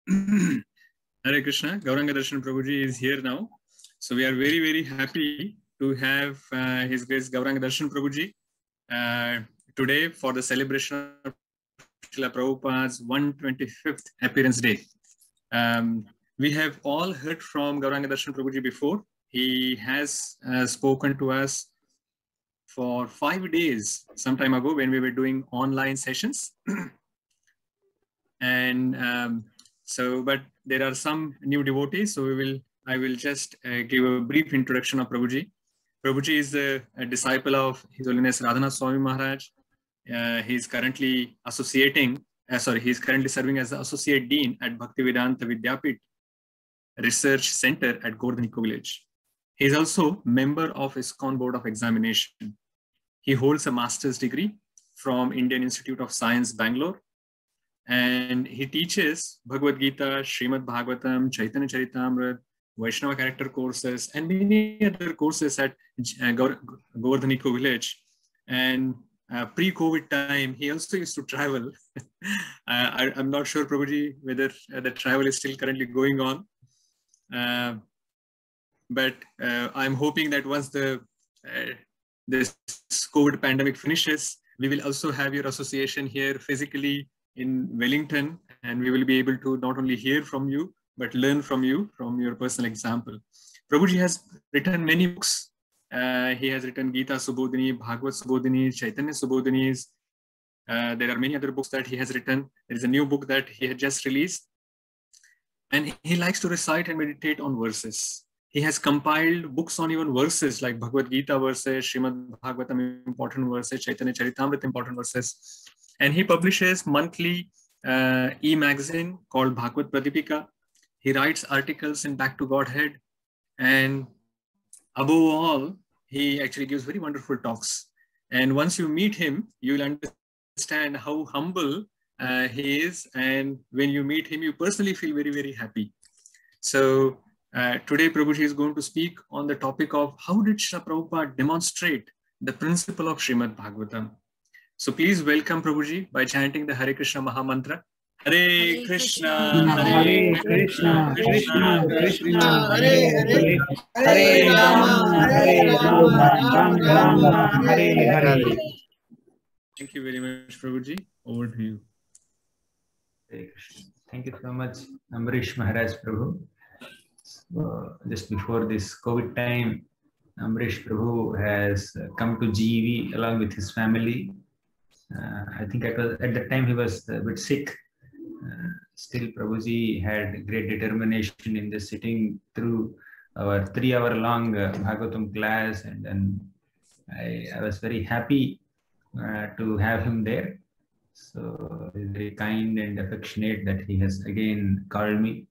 Hare Krishna, Gauranga Darshan Prabhuji is here now. So we are very, very happy to have His Grace Gauranga Darshan Prabhuji today for the celebration of Srila Prabhupada's 125th appearance day. We have all heard from Gauranga Darshan Prabhuji before. He has spoken to us for 5 days some time ago when we were doing online sessions. And but there are some new devotees, so I will just give a brief introduction of Prabhuji. Prabhuji is a disciple of His Holiness Radhanath Swami Maharaj. He is currently serving as the Associate Dean at Bhaktivedanta Vidyapit Research Center at Govardhan Eco-Village. He is also member of ISKCON Board of Examination. He holds a master's degree from Indian Institute of Science, Bangalore. And he teaches Bhagavad Gita, Srimad Bhagavatam, Chaitanya Charitamrita, Vaishnava character courses, and many other courses at Govardhan Eco-Village. And pre-COVID time, he also used to travel. I'm not sure, Prabhuji, whether the travel is still currently going on. But I'm hoping that once this COVID pandemic finishes, we will also have your association here physically in Wellington, and we will be able to not only hear from you, but learn from you, from your personal example. Prabhuji has written many books. He has written Gita Subodhini, Bhagavad Subodhini, Chaitanya Subodhinis. There are many other books that he has written. There is a new book that he had just released. And he likes to recite and meditate on verses. He has compiled books on even verses like Bhagavad Gita verses, Srimad Bhagavatam important verses, Chaitanya Charitamrita important verses. And he publishes monthly e-magazine called Bhagavad Pradipika. He writes articles in Back to Godhead. And above all, he actually gives very wonderful talks. And once you meet him, you'll understand how humble he is. And when you meet him, you personally feel very, very happy. So today, Prabhuji is going to speak on the topic of how did Srila Prabhupada demonstrate the principle of Srimad Bhagavatam. So please welcome Prabhuji by chanting the Hare Krishna Maha Mantra. Hare Krishna, Hare Krishna, Krishna Krishna, Hare Hare, Hare Rama, Rama Rama, Hare Hare. Thank you very much, Prabhuji. Over to you. Hare Krishna. Thank you so much, Amrish Maharaj Prabhu. So just before this COVID time, Amrish Prabhu has come to GEV along with his family. I think at that time he was a bit sick. Still, Prabhuji had great determination in the sitting through our 3-hour-long Bhagavatam class, and then I was very happy to have him there. So he's very kind and affectionate that he has again called me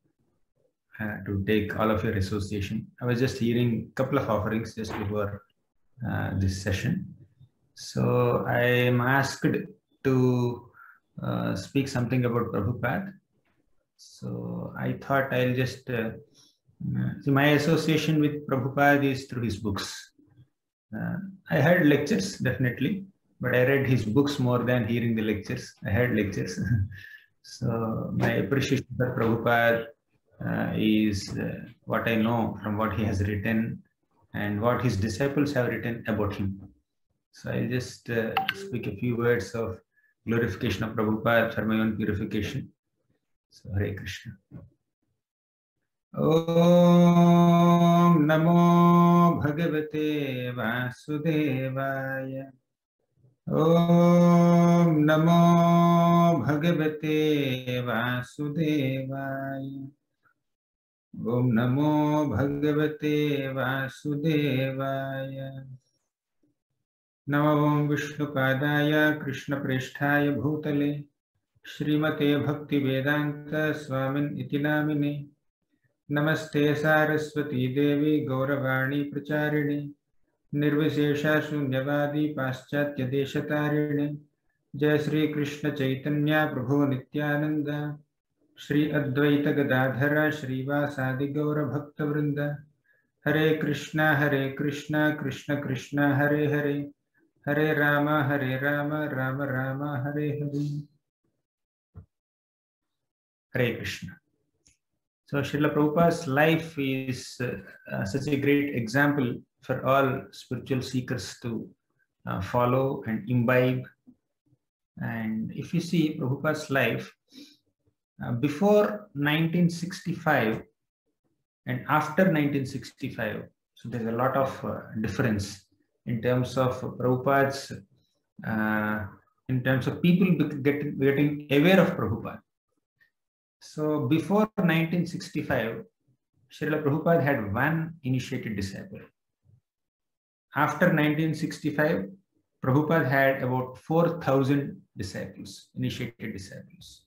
to take all of your association. I was just hearing a couple of offerings just before this session. So I am asked to speak something about Prabhupada. So I thought I'll just, see, my association with Prabhupada is through his books. I heard lectures, definitely, but I read his books more than hearing the lectures. I heard lectures. So my appreciation for Prabhupada is what I know from what he has written and what his disciples have written about him. So I'll just speak a few words of glorification of Prabhupada for my own purification. So Hare Krishna. Om Namo Bhagavate Vasudevaya. Om Namo Bhagavate Vasudevaya. Om Namo Bhagavate Vasudevaya. Namo Vishnupadaya Krishna Presthaya Bhutale Srimate Bhakti Vedanta Swamin Iti Namine. Namaste Saraswati Devi Gauravani Pracharini Nirvishesha Shunyavadi Paschatya Deshatarine. Jai Sri Krishna Chaitanya Prabhu Nityananda Shri Advaita Gadadhara Srivasadi Gaura Bhakta Vrinda. Hare Krishna, Krishna Krishna, Hare Hare, Hare Rama, Rama Rama, Hare Hare. Hare Krishna. So Srila Prabhupada's life is such a great example for all spiritual seekers to follow and imbibe. And if you see Prabhupada's life, before 1965 and after 1965, so there's a lot of difference in terms of Prabhupada's, in terms of people getting aware of Prabhupada. So before 1965, Srila Prabhupada had one initiated disciple. After 1965, Prabhupada had about 4,000 disciples, initiated disciples.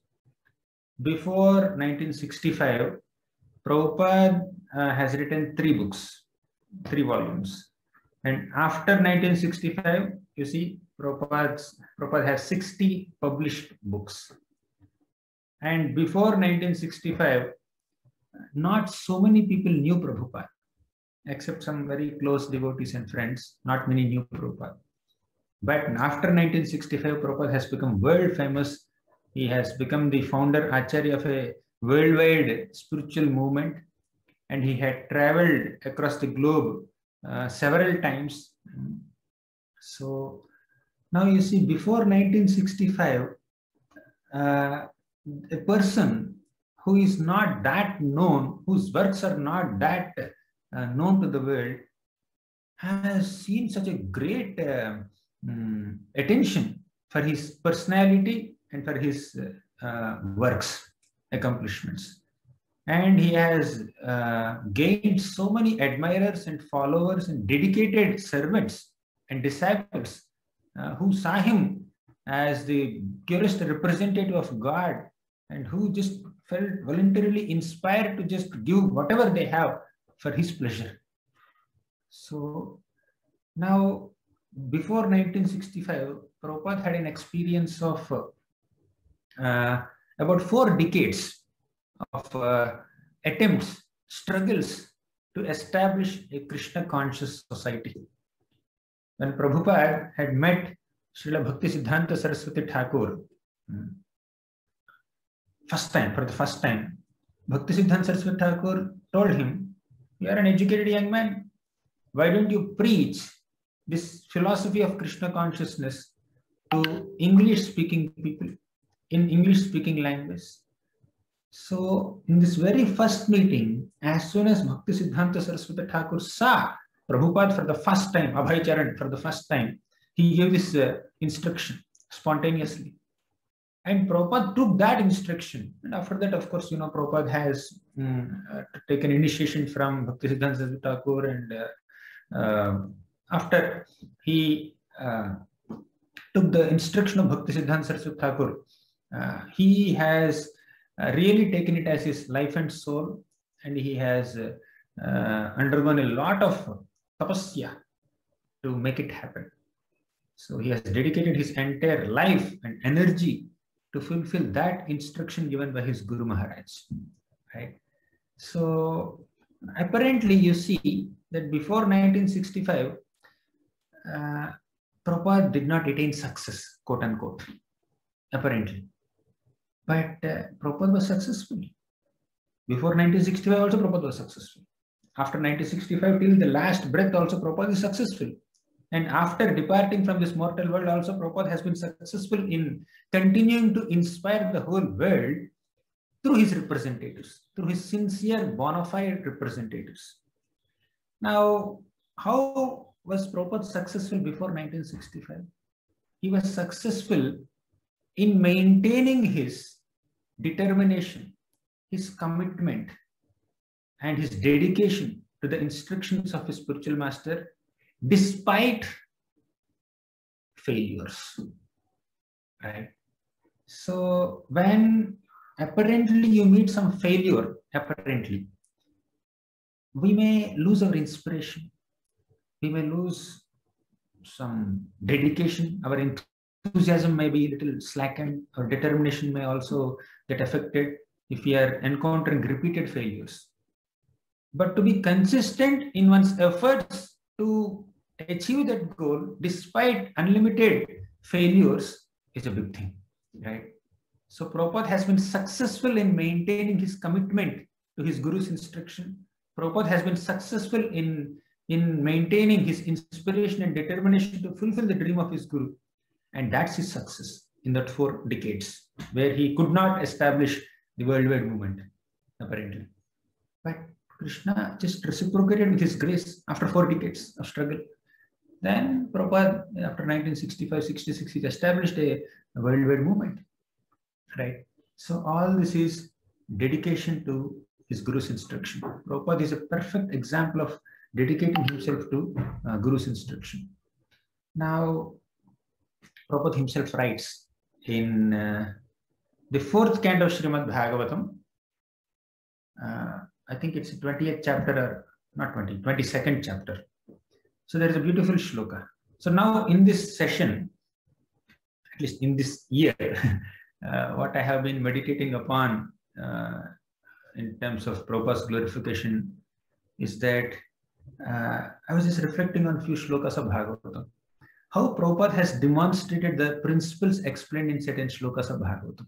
Before 1965, Prabhupada has written 3 books, 3 volumes. And after 1965, you see, Prabhupada has 60 published books. And before 1965, not so many people knew Prabhupada, except some very close devotees and friends. Not many knew Prabhupada. But after 1965, Prabhupada has become world famous. He has become the founder, Acharya of a worldwide spiritual movement. And he had traveled across the globe several times. So now you see, before 1965, a person who is not that known, whose works are not that known to the world, has seen such a great attention for his personality and for his works, accomplishments. And he has gained so many admirers and followers and dedicated servants and disciples who saw him as the purest representative of God, and who just felt voluntarily inspired to just give whatever they have for his pleasure. So now, before 1965, Prabhupada had an experience of about 4 decades of attempts, struggles to establish a Krishna conscious society. When Prabhupada had met Srila Bhaktisiddhanta Saraswati Thakur, for the first time, Bhaktisiddhanta Saraswati Thakur told him, "You are an educated young man. Why don't you preach this philosophy of Krishna consciousness to English-speaking people in English-speaking language?" So in this very first meeting, as soon as Bhaktisiddhanta Saraswati Thakur saw Prabhupada for the first time, Abhay Charan for the first time, he gave this instruction spontaneously. And Prabhupada took that instruction. And after that, of course, Prabhupada has taken initiation from Bhaktisiddhanta Saraswati Thakur. And after he took the instruction of Bhaktisiddhanta Saraswati Thakur, he has really taken it as his life and soul. And he has undergone a lot of tapasya to make it happen. So he has dedicated his entire life and energy to fulfill that instruction given by his Guru Maharaj, right? So apparently you see that before 1965, Prabhupada did not attain success, quote unquote, apparently. But Prabhupada was successful. Before 1965 also Prabhupada was successful. After 1965 till the last breath also Prabhupada is successful. And after departing from this mortal world also, Prabhupada has been successful in continuing to inspire the whole world through his representatives, through his sincere, bona fide representatives. Now, how was Prabhupada successful before 1965? He was successful in maintaining his determination, his commitment, and his dedication to the instructions of his spiritual master, despite failures, right? So when apparently you meet some failure, apparently, we may lose our inspiration. We may lose some dedication. Our enthusiasm may be a little slackened. Our determination may also get affected if we are encountering repeated failures. But to be consistent in one's efforts to achieve that goal despite unlimited failures is a big thing, right? So Prabhupada has been successful in maintaining his commitment to his Guru's instruction. Prabhupada has been successful in maintaining his inspiration and determination to fulfill the dream of his Guru. And that's his success in that 4 decades, where he could not establish the worldwide movement, apparently. But Krishna just reciprocated with his grace after 4 decades of struggle. Then Prabhupada, after 1965-66, he established a worldwide movement, right? So all this is dedication to his Guru's instruction. Prabhupada is a perfect example of dedicating himself to Guru's instruction. Now, Prabhupada himself writes in the 4th canto of Srimad Bhagavatam, I think it's the 20th chapter, or not 22nd chapter. So there is a beautiful shloka. So now in this session, at least in this year, what I have been meditating upon in terms of Prabhupada's glorification is that I was just reflecting on a few shlokas of Bhagavatam. How Prabhupada has demonstrated the principles explained in certain shlokas of Bhagavatam.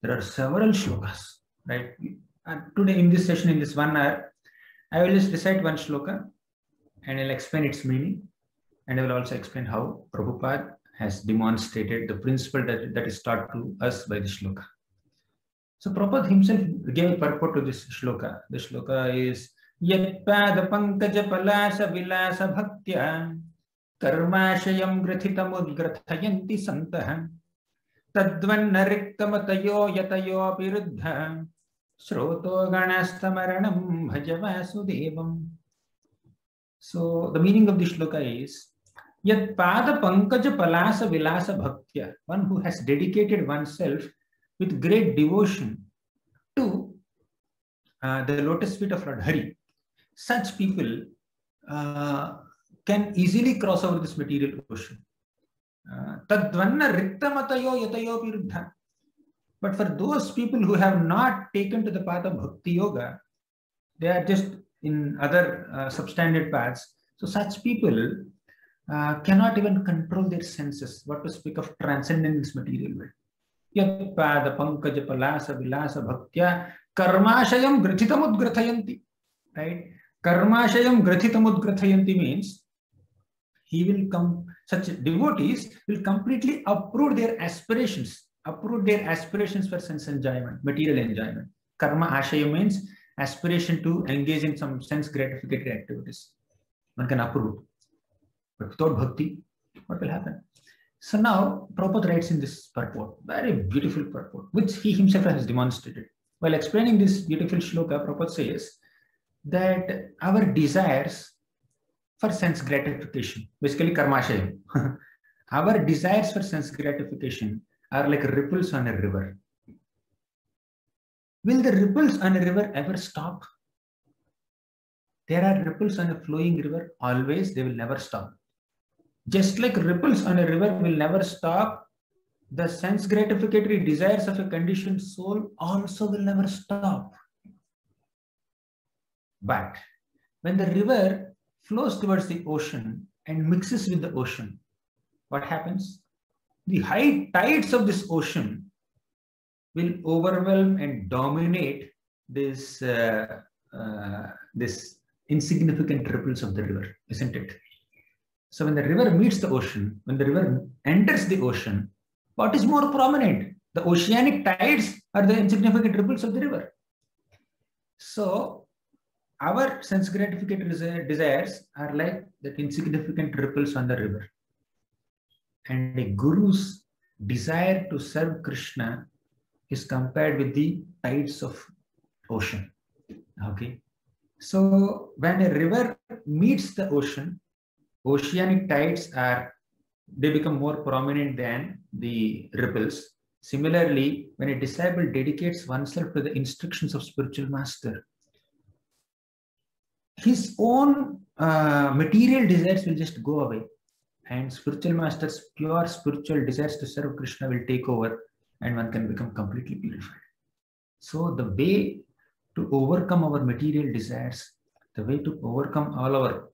There are several shlokas, right? And today in this session, in this 1 hour, I will just recite one shloka and I'll explain its meaning. And I will also explain how Prabhupada has demonstrated the principle that is taught to us by the shloka. So Prabhupada himself gave a purport to this shloka. The shloka is Yat pada pankaja palasa vilasa bhaktya karmashayam grathitam udgrathayanti santah tadvanna riktamatayo yatayo apiruddha Shroto ganastamaranam bhaja vasudevam. So the meaning of this shloka is Yat pada pankaja palasa vilasa bhaktya, one who has dedicated oneself with great devotion to the lotus feet of Lord Hari. Such people can easily cross over this material ocean. Tadvanna riktamatayo yatayo apiruddha. But for those people who have not taken to the path of Bhakti Yoga, they are just in other substandard paths. So such people cannot even control their senses, what to speak of transcending this material world. Yat pada pankaja palasa vilasa bhaktya karmashayam grathitam udgrathayanti. Right? Karmashayam grathitam udgrathayanti means he will come, such devotees will completely uproot their aspirations for sense enjoyment, material enjoyment. Karma ashaya means aspiration to engage in some sense gratificatory activities. One can uproot. But without bhakti, what will happen? So now Prabhupada writes in this purport, very beautiful purport, which he himself has demonstrated. While explaining this beautiful shloka, Prabhupada says that our desires for sense gratification, basically karmashaya, our desires for sense gratification are like ripples on a river. Will the ripples on a river ever stop? There are ripples on a flowing river, always, they will never stop. Just like ripples on a river will never stop, the sense gratificatory desires of a conditioned soul also will never stop. But when the river flows towards the ocean and mixes with the ocean, what happens? The high tides of this ocean will overwhelm and dominate this insignificant ripples of the river, isn't it? So when the river meets the ocean, when the river enters the ocean, what is more prominent? The oceanic tides or the insignificant ripples of the river? So our sense gratificatory desires are like the insignificant ripples on the river. And a guru's desire to serve Krishna is compared with the tides of ocean. Okay. So when a river meets the ocean, oceanic tides they become more prominent than the ripples. Similarly, when a disciple dedicates oneself to the instructions of spiritual master, his own material desires will just go away, and spiritual master's pure spiritual desires to serve Krishna will take over, and one can become completely purified. So the way to overcome our material desires, the way to overcome all our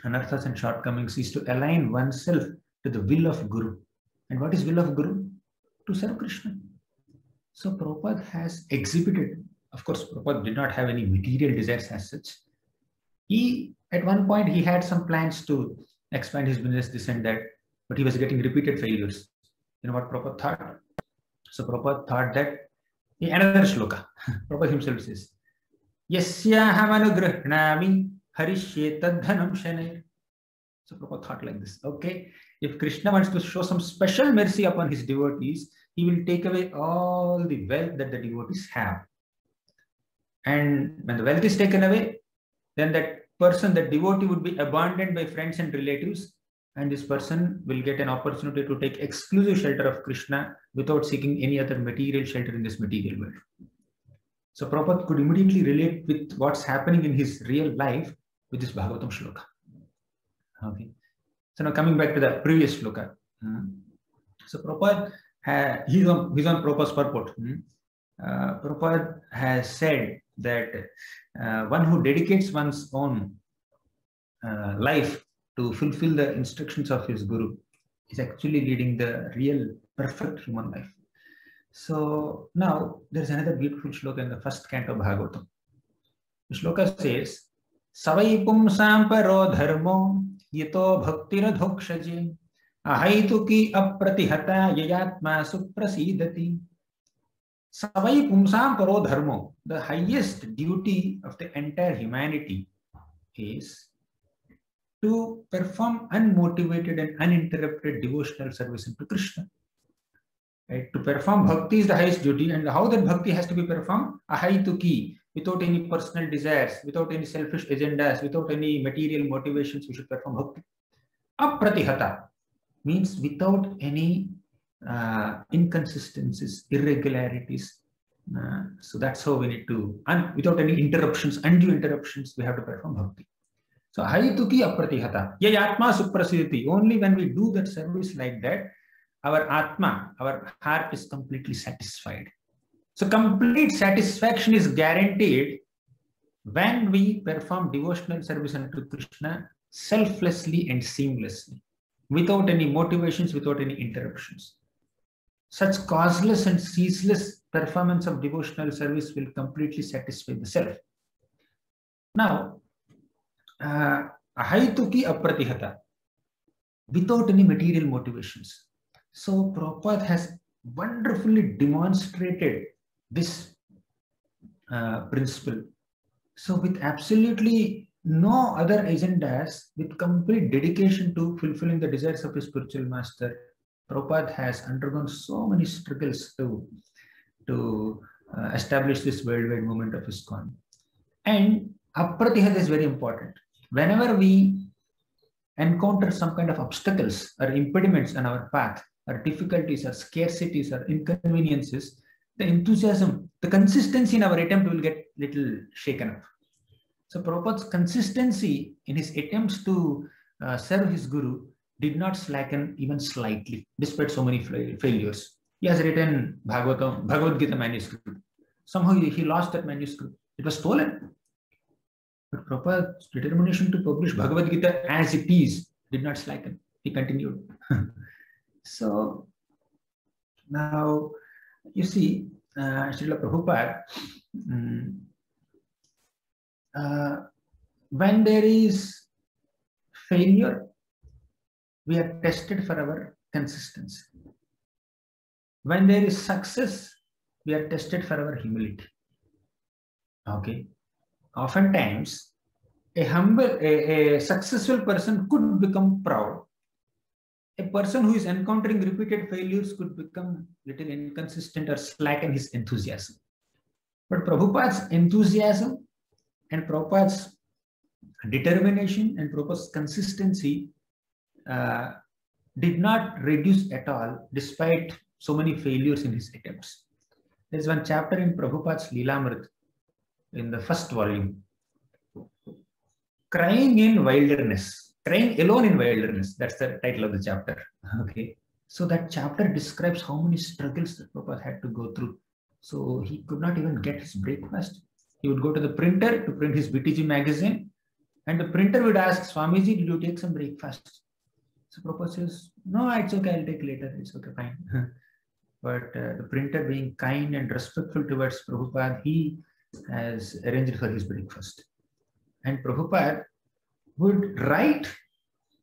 anarthas and shortcomings is to align oneself to the will of Guru. And what is will of Guru? To serve Krishna. So Prabhupada has exhibited of course, Prabhupada did not have any material desires as such. At one point, he had some plans to expand his business, this and that, but he was getting repeated failures. You know what Prabhupada thought? So Prabhupada thought that, another shloka, Prabhupada himself says, Yasyaham anugrahnami harishye tadhanam shanay. So Prabhupada thought like this, okay, if Krishna wants to show some special mercy upon his devotees, he will take away all the wealth that the devotees have. And when the wealth is taken away, then that person, that devotee, would be abandoned by friends and relatives, and this person will get an opportunity to take exclusive shelter of Krishna without seeking any other material shelter in this material world. So Prabhupada could immediately relate with what's happening in his real life with this Bhagavatam shloka. Okay. So now coming back to the previous shloka. So Prabhupada, he's on Prabhupada's purport. Prabhupada has said that one who dedicates one's own life to fulfill the instructions of his Guru is actually leading the real perfect human life. So now there's another beautiful shloka in the first canto of Bhagavatam. The shloka says, Savai pumsam paro dharmo yato bhaktira dhokshaje ahaituki apratihata yayatma suprasidati. Savai pumsam paro dharmo, the highest duty of the entire humanity is to perform unmotivated and uninterrupted devotional service to Krishna. Right? To perform bhakti is the highest duty, and how that bhakti has to be performed? Ahaituki, without any personal desires, without any selfish agendas, without any material motivations, we should perform bhakti. Apratihata means without any inconsistencies, irregularities. So that's how we need to, without any interruptions, undue interruptions, we have to perform bhakti. So ahaituki apratihata, yayatma suprasidati. Only when we do that service like that, our atma, our heart is completely satisfied. So complete satisfaction is guaranteed when we perform devotional service unto Krishna selflessly and seamlessly, without any motivations, without any interruptions. Such causeless and ceaseless performance of devotional service will completely satisfy the self. Now, ahaituki apratihata, without any material motivations. So Prabhupada has wonderfully demonstrated this principle. So with absolutely no other agendas, with complete dedication to fulfilling the desires of his spiritual master, Prabhupada has undergone so many struggles to establish this worldwide movement of ISKCON. And apratihata is very important. Whenever we encounter some kind of obstacles or impediments on our path, or difficulties, or scarcities, or inconveniences, the enthusiasm, the consistency in our attempt will get little shaken up. So Prabhupada's consistency in his attempts to serve his Guru did not slacken even slightly, despite so many failures. He has written Bhagavad Gita manuscript. Somehow he lost that manuscript. It was stolen. But Prabhupada's determination to publish Bhagavad Gita as it is did not slacken. He continued. So now you see, Srila Prabhupada, when there is failure, we are tested for our consistency. When there is success, we are tested for our humility. Okay. Oftentimes, a successful person could become proud. A person who is encountering repeated failures could become little inconsistent or slacken his enthusiasm. But Prabhupada's enthusiasm and Prabhupada's determination and Prabhupada's consistency did not reduce at all despite so many failures in his attempts. There is one chapter in Prabhupada's Leelamrit in the first volume, Crying in Wilderness. Crying alone in wilderness, that's the title of the chapter. Okay, so that chapter describes how many struggles that Prabhupada had to go through. So he could not even get his breakfast. He would go to the printer to print his BTG magazine, and the printer would ask, Swamiji, did you take some breakfast? So Prabhupada says, no, it's okay, I'll take later. It's okay, fine. But the printer, being kind and respectful towards Prabhupada, he has arranged for his breakfast. And Prabhupada would write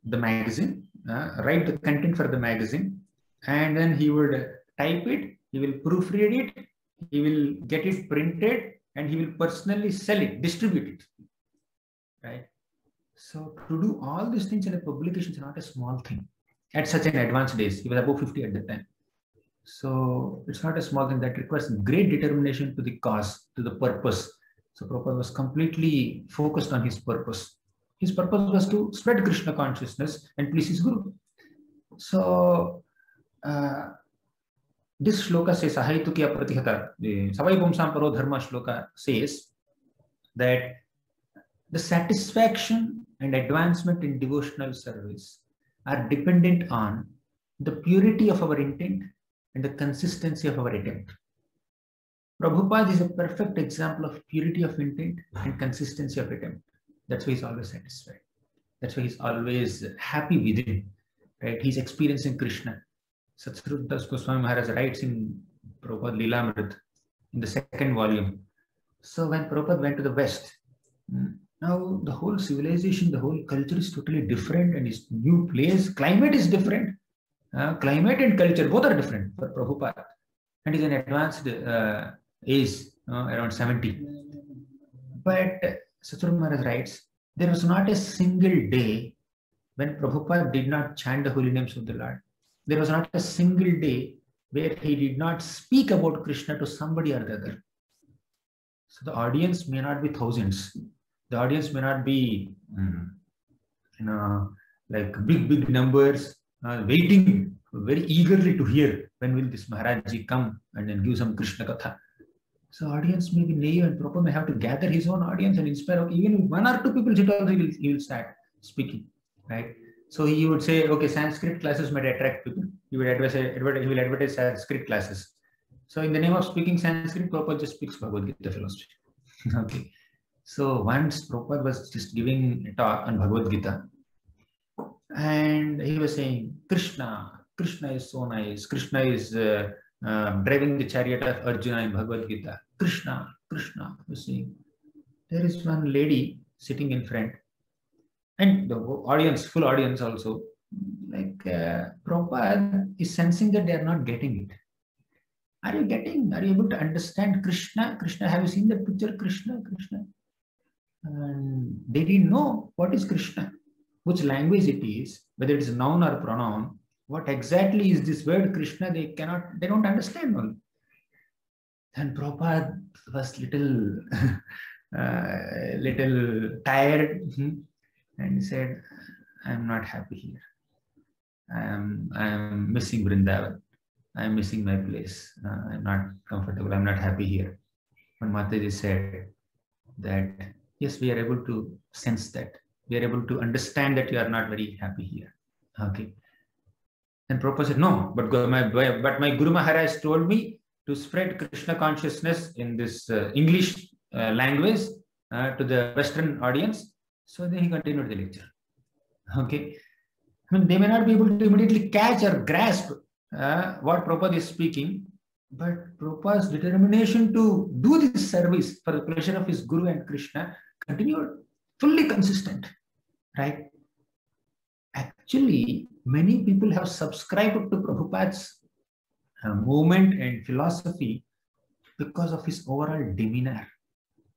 the magazine, write the content for the magazine, and then he would type it, he will proofread it, he will get it printed, and he will personally sell it, distribute it, right? So to do all these things in a publication is not a small thing. At such an advanced age, he was above 50 at that time. So it's not a small thing that requires great determination to the cause, to the purpose. So Prabhupada was completely focused on his purpose. His purpose was to spread Krishna consciousness and please his Guru. So this shloka says, Ahaitukya Pratihata, the Savai Pumsam Paro Dharma shloka says that the satisfaction and advancement in devotional service are dependent on the purity of our intent and the consistency of our attempt. Prabhupada is a perfect example of purity of intent and consistency of attempt. That's why he's always satisfied. That's why he's always happy within, right? He's experiencing Krishna. Satsruta Das Goswami Maharaj writes in Prabhupada Leelamrit in the 2nd volume. So when Prabhupada went to the West, now the whole civilization, the whole culture is totally different, and his new place, climate is different. Climate and culture, both are different for Prabhupada. And he's an advanced age, around 70. But Satsruta Maharaj writes, there was not a single day when Prabhupada did not chant the holy names of the Lord. There was not a single day where he did not speak about Krishna to somebody or the other. So the audience may not be thousands. The audience may not be, like big numbers, waiting very eagerly to hear when will this Maharajji come and then give some Krishna Katha. So audience may be naive, and Prabhupada may have to gather his own audience and inspire. Okay, even if 1 or 2 people sit also, he will start speaking, right? So he would say, okay, Sanskrit classes might attract people. He will advertise Sanskrit classes. So in the name of speaking Sanskrit, Prabhupada just speaks Bhagavad Gita philosophy. Okay. So once Prabhupada was just giving a talk on Bhagavad Gita, and he was saying, Krishna is so nice. Krishna is driving the chariot of Arjuna in Bhagavad Gita. Krishna, was saying. There is one lady sitting in front, and the audience, full audience also, like Prabhupada is sensing that they are not getting it. Are you able to understand Krishna? Have you seen the picture Krishna? And they didn't know what is Krishna, which language it is, whether it is noun or pronoun, what exactly is this word Krishna, they don't understand only. Then Prabhupada was little tired, and he said, I'm not happy here. I am missing Vrindavan. I am missing my place. I'm not comfortable. I'm not happy here. When Mataji said that, yes, we are able to sense that. We are able to understand that you are not very happy here. Okay. And Prabhupada said, no, but my Guru Maharaj told me to spread Krishna consciousness in this English language to the Western audience. So then he continued the lecture. Okay. I mean, they may not be able to immediately catch or grasp what Prabhupada is speaking, but Prabhupada's determination to do this service for the pleasure of his Guru and Krishna continued fully consistent, right? Actually, many people have subscribed to Prabhupada's movement and philosophy because of his overall demeanor,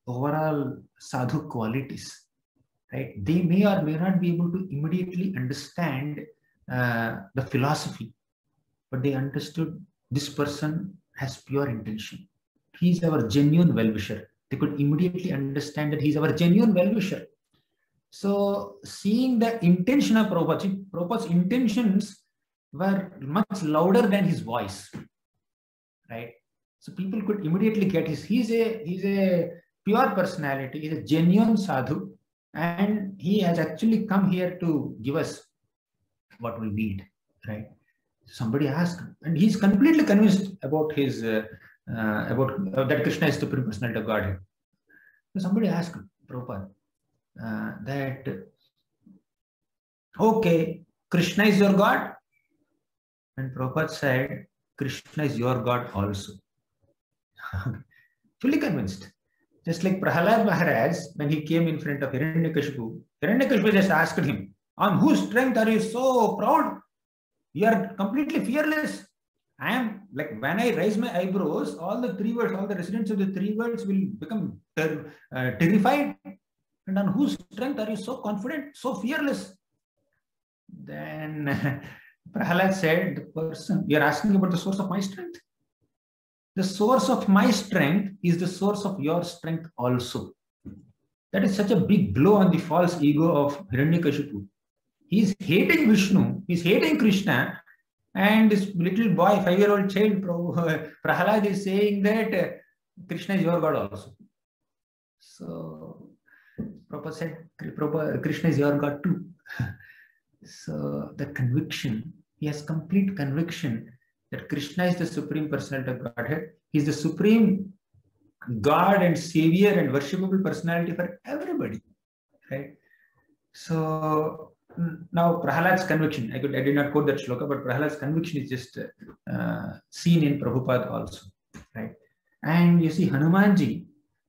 overall sadhu qualities, right? They may or may not be able to immediately understand the philosophy, but they understood this person has pure intention. He is our genuine well-wisher. They could immediately understand that he is our genuine well-wisher. So seeing the intention of Prabhupada's intentions were much louder than his voice, right? So people could immediately get he's a pure personality, he's a genuine sadhu, and he has actually come here to give us what we need, right? Somebody asked, and he's completely convinced about his that Krishna is the supreme personality of Godhead. So somebody asked Prabhupada that, okay, Krishna is your God? And Prabhupada said, Krishna is your God also. Fully convinced. Just like Prahalad Maharaj, when he came in front of Hiranyakashipu, Hiranyakashipu just asked him, on whose strength are you so proud? You are completely fearless. I am like, when I raise my eyebrows, all the three worlds, all the residents of the three worlds will become terrified. And on whose strength are you so confident, so fearless? Then Prahalad said, the person, you are asking about the source of my strength. The source of my strength is the source of your strength also. That is such a big blow on the false ego of Hiranyakashipu. He is hating Vishnu, he is hating Krishna, and this little boy, 5-year-old child, Prahalad is saying that Krishna is your God also. So Prabhupada said, Krishna is your God too. So the conviction, he has complete conviction that Krishna is the Supreme Personality of Godhead. He is the Supreme God and Savior and worshipable personality for everybody. Right? So now Prahalad's conviction, I did not quote that shloka, but Prahalad's conviction is just seen in Prabhupada also. Right? And you see, Hanumanji,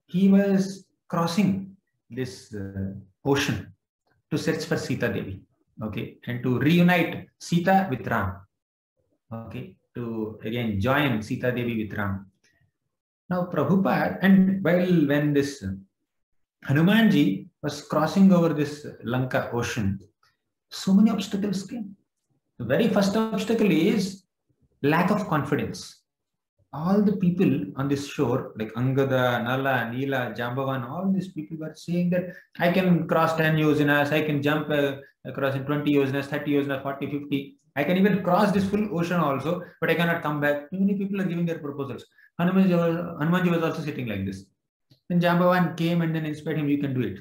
he was crossing this ocean to search for Sita Devi, okay, and to reunite Sita with Ram, okay, to again join Sita Devi with Ram. Now Prabhupada, and when this Hanumanji was crossing over this Lanka ocean, so many obstacles came. The very first obstacle is lack of confidence. All the people on this shore, like Angada, Nala, Neela, Jambavan, all these people were saying that I can cross 10 yojanas, I can jump across in 20 yojanas, 30 yojanas, 40, 50. I can even cross this full ocean also, but I cannot come back. Too many people are giving their proposals. Hanumanji was also sitting like this. Then Jambavan came and then inspired him, you can do it.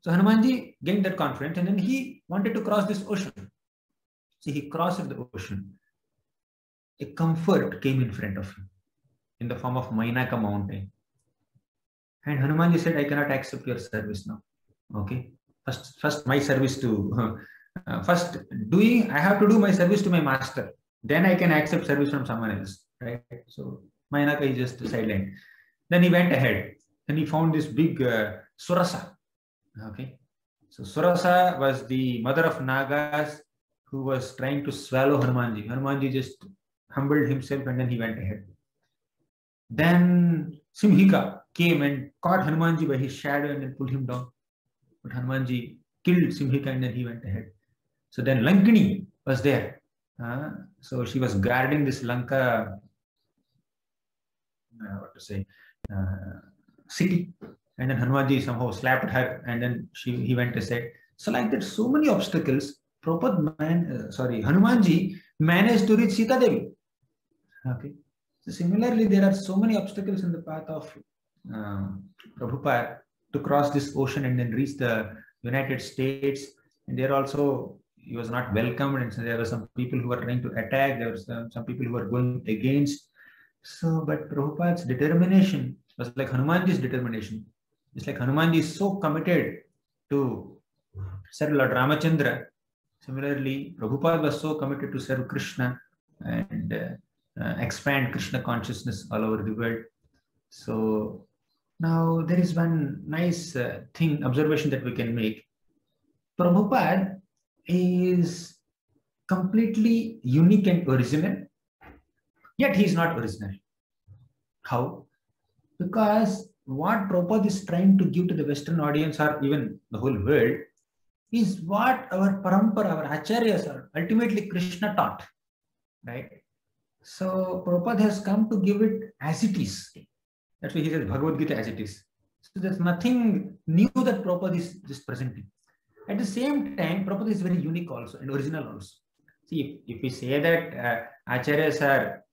So Hanumanji gained that confidence and then he wanted to cross this ocean. See, he crossed the ocean. A comfort came in front of him in the form of Mainaka mountain. And Hanumanji said, I cannot accept your service now. Okay. First my service to, I have to do my service to my master. Then I can accept service from someone else. Right. So Mainaka is just silent. Then he went ahead and he found this big Surasa. Okay. So Surasa was the mother of Nagas who was trying to swallow Hanumanji. Hanumanji just humbled himself and then he went ahead. Then Simhika came and caught Hanumanji by his shadow and then pulled him down. But Hanumanji killed Simhika and then he went ahead. So then Lankini was there. So she was guarding this Lanka, city. And then Hanumanji somehow slapped her and then he went aside. So like that, so many obstacles. Hanumanji managed to reach Sita Devi. Okay. So similarly, there are so many obstacles in the path of Prabhupada to cross this ocean and then reach the United States. And there also, he was not welcomed. And so there were some people who were trying to attack. There were some people who were going against. So, but Prabhupada's determination was like Hanumanji's determination. It's like Hanumanji is so committed to serve Lord Ramachandra. Similarly, Prabhupada was so committed to serve Krishna and expand Krishna consciousness all over the world. So now there is one nice observation that we can make. Prabhupada is completely unique and original, yet he is not original. How? Because what Prabhupada is trying to give to the Western audience or even the whole world is what our parampara, our acharyas are ultimately Krishna taught, right? So Prabhupada has come to give it as it is. That's why he says Bhagavad Gita as it is. So there's nothing new that Prabhupada is just presenting. At the same time, Prabhupada is very unique also and original also. See, if we say that acharyas are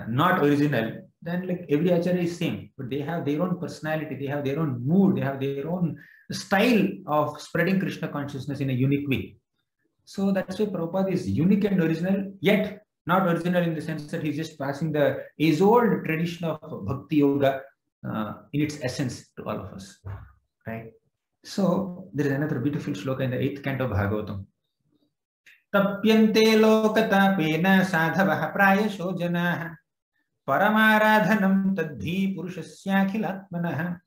not original, then like every acharya is same, but they have their own personality, they have their own mood, they have their own style of spreading Krishna consciousness in a unique way. So that's why Prabhupada is unique and original, yet not original in the sense that he's just passing the age-old tradition of Bhakti Yoga in its essence to all of us, right? So there is another beautiful shloka in the 8th canto of Bhagavatam. Tapyante lokatapena sadhavaha prayasho janaha paramaradhanam tadhi purushasya khilatmanaha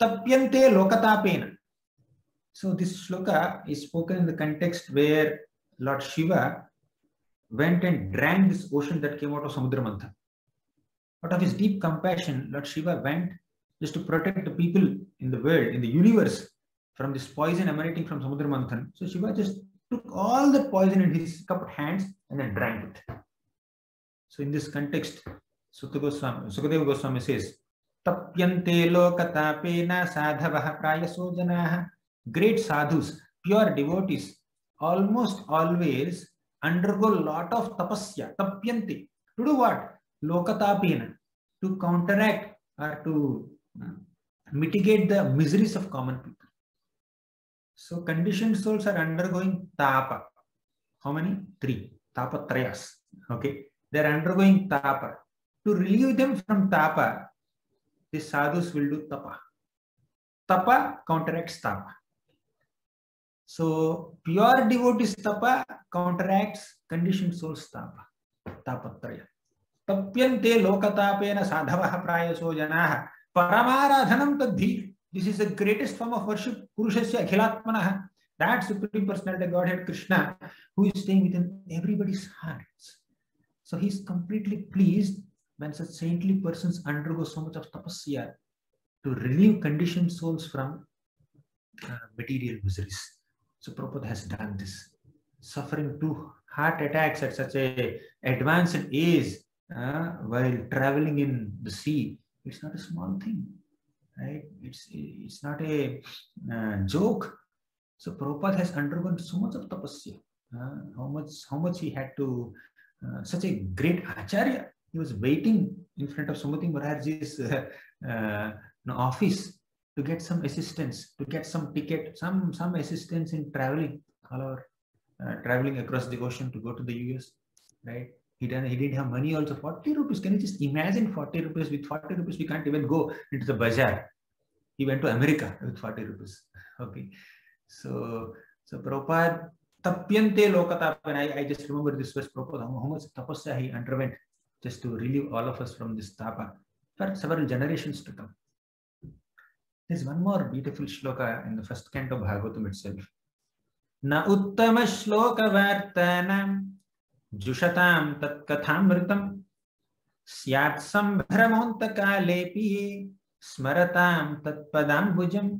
tapyante lokatapena. So this shloka is spoken in the context where Lord Shiva went and drank this ocean that came out of Samudra Manthan. Out of his deep compassion, Lord Shiva went just to protect the people in the world, in the universe, from this poison emanating from Samudra Manthan. So Shiva just took all the poison in his cupped hands and then drank it. So in this context, Sukadeva Goswami says, Tapyante lokatapena sadhavaha prayaso janaha. Great sadhus, pure devotees, almost always undergo a lot of tapasya, tapyante. To do what? Lokatapena. To counteract or to mitigate the miseries of common people. So conditioned souls are undergoing tapa. How many? 3. Tapatrayas. Okay. They are undergoing tapa. To relieve them from tapa, the sadhus will do tapa. Tapa counteracts tapa. So pure devotees tapa counteracts conditioned souls tapa. Tapatraya. Tapyante lokatapena sadhavaha prayaso janaha. Paramaradhanam tadhi. This is the greatest form of worship. Purushasya akhilatmanaha. That Supreme Personality of Godhead Krishna, who is staying within everybody's hearts. So he is completely pleased when such saintly persons undergo so much of tapasya to relieve conditioned souls from material miseries. So Prabhupada has done this. Suffering 2 heart attacks at such a advanced age while traveling in the sea, it's not a small thing, right? It's not a joke. So Prabhupada has undergone so much of tapasya. How much he had to, such a great acharya. He was waiting in front of Sumati Maharaj's office to get some assistance, to get some ticket, some assistance in traveling all over, traveling across the ocean to go to the US, right? He didn't have money also. 40 rupees. Can you just imagine 40 rupees? With 40 rupees, we can't even go into the bazaar. He went to America with 40 rupees. Okay. So Prabhupada, tapyante lokatapena. I just remember this verse, Prabhupada, how much tapasya he underwent just to relieve all of us from this tapa for several generations to come. There's one more beautiful shloka in the first canto of Bhagavatam itself. Na uttama shloka vartanam jushatam tat kathamritam syat sambhramonta kalepi smaratam tat padambujam.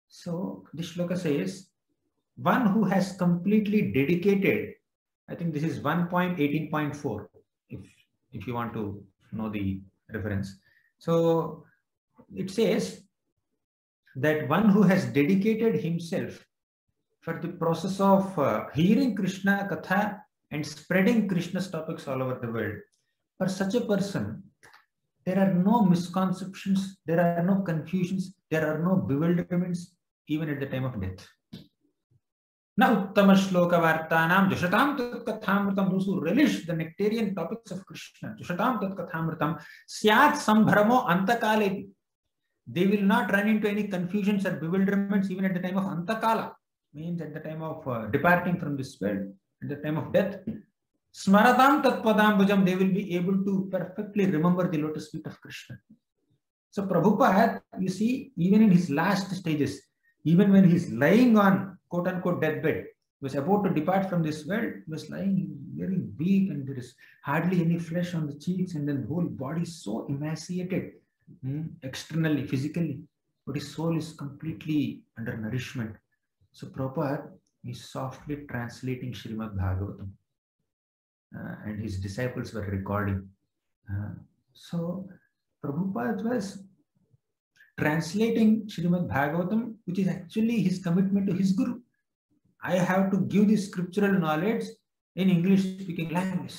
So this shloka says, one who has completely dedicated, I think this is 1.18.4, if you want to know the reference. So it says that one who has dedicated himself for the process of hearing Krishna Katha and spreading Krishna's topics all over the world. For such a person, there are no misconceptions, there are no confusions, there are no bewilderments, even at the time of death. Na uttama shloka vartanam jushatam tat kathamritam. Those who relish the nectarian topics of Krishna, jushatam tat kathamritam, syat sambhramo antakalepi. They will not run into any confusions or bewilderments even at the time of antakala, means at the time of departing from this world, at the time of death. Smaratam tat padambujam. They will be able to perfectly remember the lotus feet of Krishna. So Prabhupada, you see, even in his last stages, even when he's lying on quote-unquote deathbed, was about to depart from this world, he was lying very weak and there is hardly any flesh on the cheeks, and then the whole body is so emaciated, externally, physically, but his soul is completely under nourishment. So Prabhupada is softly translating Srimad Bhagavatam, and his disciples were recording. So Prabhupada was translating Srimad Bhagavatam, which is actually his commitment to his Guru. I have to give this scriptural knowledge in English-speaking language,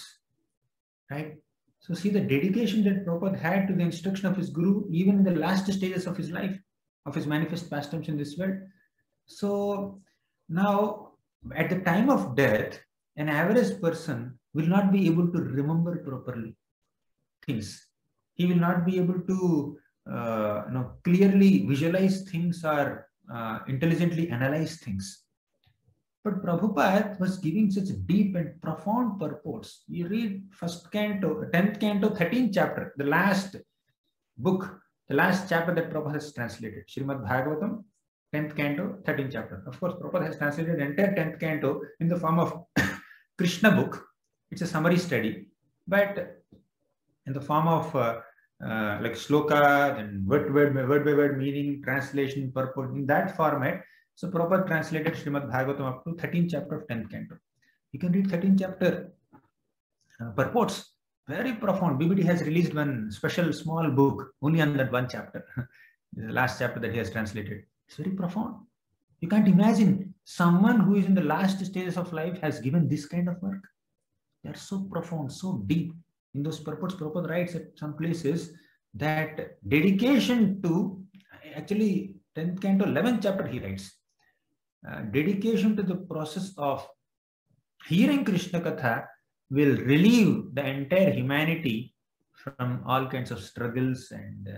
right? So see the dedication that Prabhupada had to the instruction of his Guru, even in the last stages of his life, of his manifest pastimes in this world. So now, at the time of death, an average person will not be able to remember properly things. He will not be able to clearly visualize things or intelligently analyze things. But Prabhupada was giving such deep and profound purports. You read 1st canto, 10th canto, 13th chapter, the last book the last chapter that Prabhupada has translated, Srimad Bhagavatam, 10th canto, 13th chapter. Of course, Prabhupada has translated the entire 10th canto in the form of Krishna book. It's a summary study, but in the form of like sloka and word by word meaning, translation, purport, in that format. So Prabhupada translated Srimad Bhagavatam up to 13th chapter of 10th canto. You can read 13th chapter purports, very profound. BBD has released one special small book only on that one chapter, the last chapter that he has translated. It's very profound. You can't imagine someone who is in the last stages of life has given this kind of work. They are so profound, so deep. In those purports, Prabhupada writes at some places that dedication to, actually 10th canto, 11th chapter he writes, dedication to the process of hearing Krishna Katha will relieve the entire humanity from all kinds of struggles and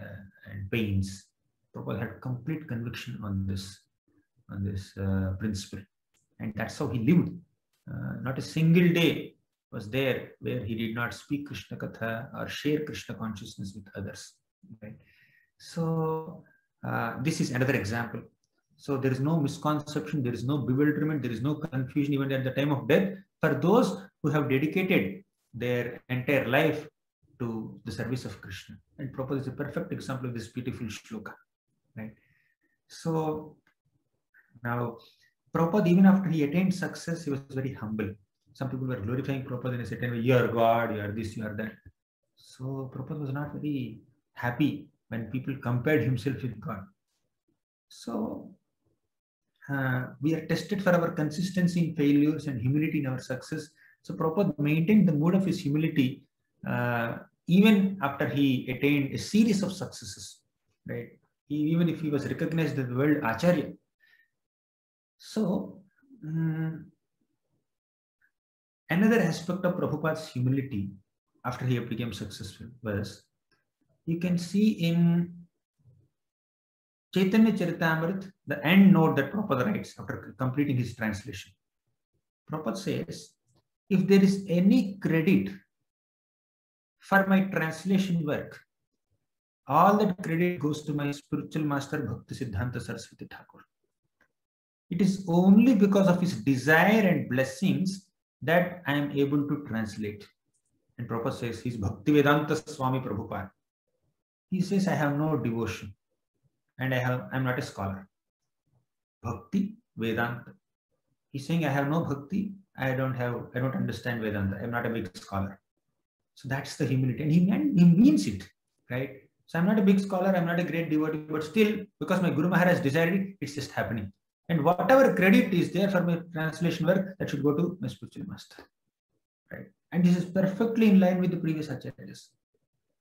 pains. Prabhupada had complete conviction on this principle, and that's how he lived. Not a single day was there where he did not speak Krishna Katha or share Krishna consciousness with others. Right? So this is another example. So there is no misconception, there is no bewilderment, there is no confusion even at the time of death for those who have dedicated their entire life to the service of Krishna. And Prabhupada is a perfect example of this beautiful shloka. Right? So now Prabhupada, even after he attained success, he was very humble. Some people were glorifying Prabhupada in a certain way. You are God, you are this, you are that. So Prabhupada was not very happy when people compared himself with God. So we are tested for our consistency in failures and humility in our success. So Prabhupada maintained the mood of his humility even after he attained a series of successes. Right? Even if he was recognized as the world Acharya. So another aspect of Prabhupada's humility after he became successful was, you can see in Chaitanya Charitamrita, the end note that Prabhupada writes after completing his translation. Prabhupada says, if there is any credit for my translation work, all that credit goes to my spiritual master Bhaktisiddhanta Saraswati Thakur. It is only because of his desire and blessings that I am able to translate. And Prabhupada says, he's Bhaktivedanta Swami Prabhupada. He says, I have no devotion and I'm not a scholar. Bhakti, Vedanta. He's saying, I have no bhakti, I don't understand Vedanta, I'm not a big scholar. So that's the humility, and he means it, right? So I'm not a big scholar, I'm not a great devotee, but still, because my Guru Maharaj desired it, it's just happening. And whatever credit is there for my translation work, that should go to my spiritual master, right? And this is perfectly in line with the previous acharyas.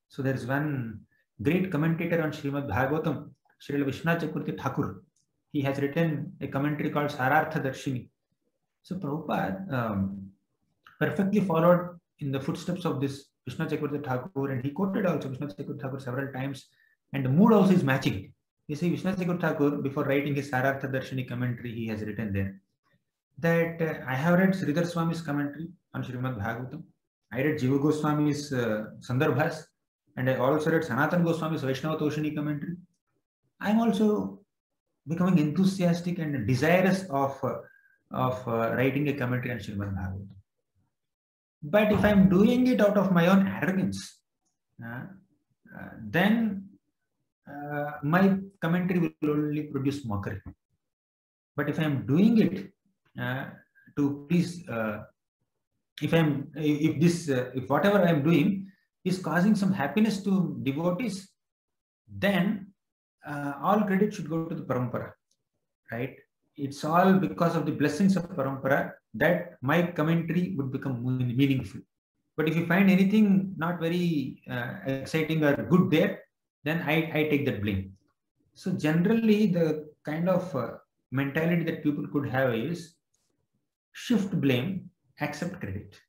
So there is one great commentator on Srimad Bhagavatam, Srila Vishwanath Chakravarti Thakur. He has written a commentary called Sarartha Darshini. So Prabhupada perfectly followed in the footsteps of this Vishwanath Chakravarti Thakur, and he quoted also Vishwanath Chakravarti Thakur several times, and the mood also is matching. You see, Vishwanath Chakravarti Thakur, before writing his Sarartha Darshini commentary, he has written there that I have read Sridhar Swami's commentary on Srimad Bhagavatam. I read Jiva Goswami's Sandarbhas, and I also read Sanatana Goswami's Vaishnava Toshini commentary. I am also becoming enthusiastic and desirous of writing a commentary on Srimad Bhagavatam. But if I am doing it out of my own arrogance, then my commentary will only produce mockery. But if I am doing it to please, if whatever I am doing is causing some happiness to devotees, then all credit should go to the Parampara, right? It's all because of the blessings of Parampara that my commentary would become meaningful. But if you find anything not very exciting or good there, then I take that blame. So generally, the kind of mentality that people could have is shift blame, accept credit.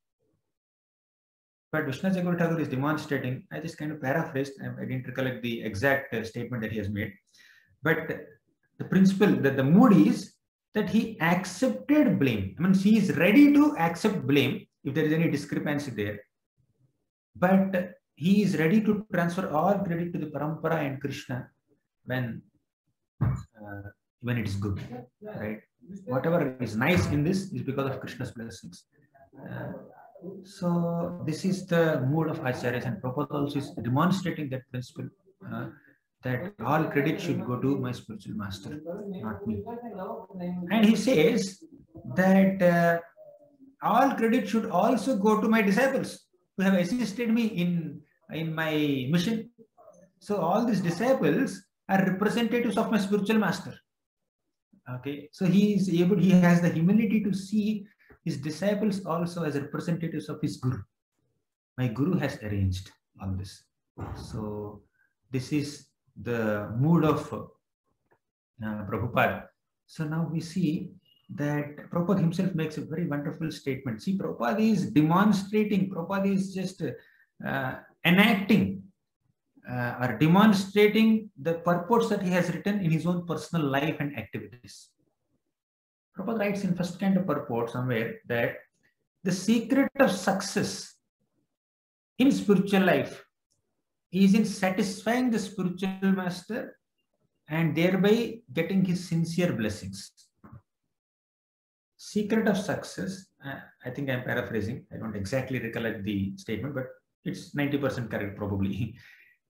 But Vishwanath Chakravarti Thakur is demonstrating, I just kind of paraphrased, I didn't recollect the exact statement that he has made. But the principle, that the mood is that he accepted blame. I mean, he is ready to accept blame if there is any discrepancy there. But he is ready to transfer all credit to the Parampara and Krishna when it is good, right? Whatever is nice in this is because of Krishna's blessings. So this is the mood of Acharyas, and Prabhupada also is demonstrating that principle, that all credit should go to my spiritual master, not me. And he says that all credit should also go to my disciples who have assisted me in my mission. So all these disciples are representatives of my spiritual master. Okay, so he has the humility to see his disciples also as representatives of his guru. My guru has arranged all this. So this is the mood of Prabhupada. So now we see that Prabhupada himself makes a very wonderful statement. See, Prabhupada is demonstrating, Prabhupada is just enacting or demonstrating the purports that he has written in his own personal life and activities. Prabhupada writes in first kind of purport somewhere that the secret of success in spiritual life is in satisfying the spiritual master and thereby getting his sincere blessings. Secret of success, I think I'm paraphrasing, I don't exactly recollect the statement, but it's 90% correct probably.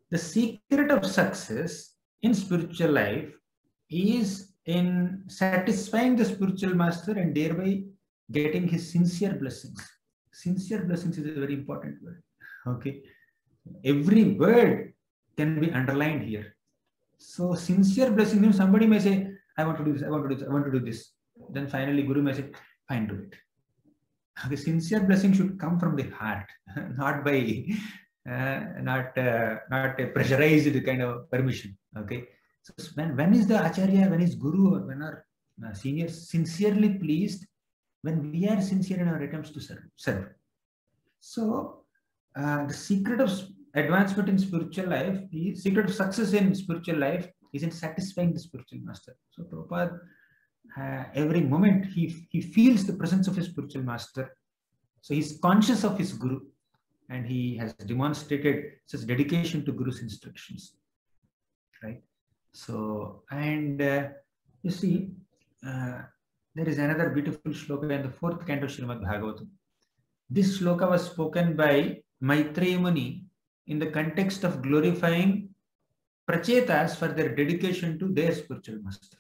The secret of success in spiritual life is in satisfying the spiritual master and thereby getting his sincere blessings. Sincere blessings is a very important word. Okay, every word can be underlined here. So sincere blessing means somebody may say, I want to do this, I want to do this, I want to do this. Then finally Guru may say, fine, do it. The sincere blessing should come from the heart, not by not a pressurized kind of permission. Okay, so when is the Acharya, when is Guru, or when are seniors sincerely pleased? When we are sincere in our attempts to serve. So the secret of advancement in spiritual life, the secret of success in spiritual life is in satisfying the spiritual master. So Prabhupada, every moment he feels the presence of his spiritual master. So he's conscious of his Guru, and he has demonstrated such dedication to Guru's instructions, right? So, and you see, there is another beautiful shloka in the 4th canto of Srimad Bhagavatam. This shloka was spoken by Maitreya Muni in the context of glorifying prachetas for their dedication to their spiritual master,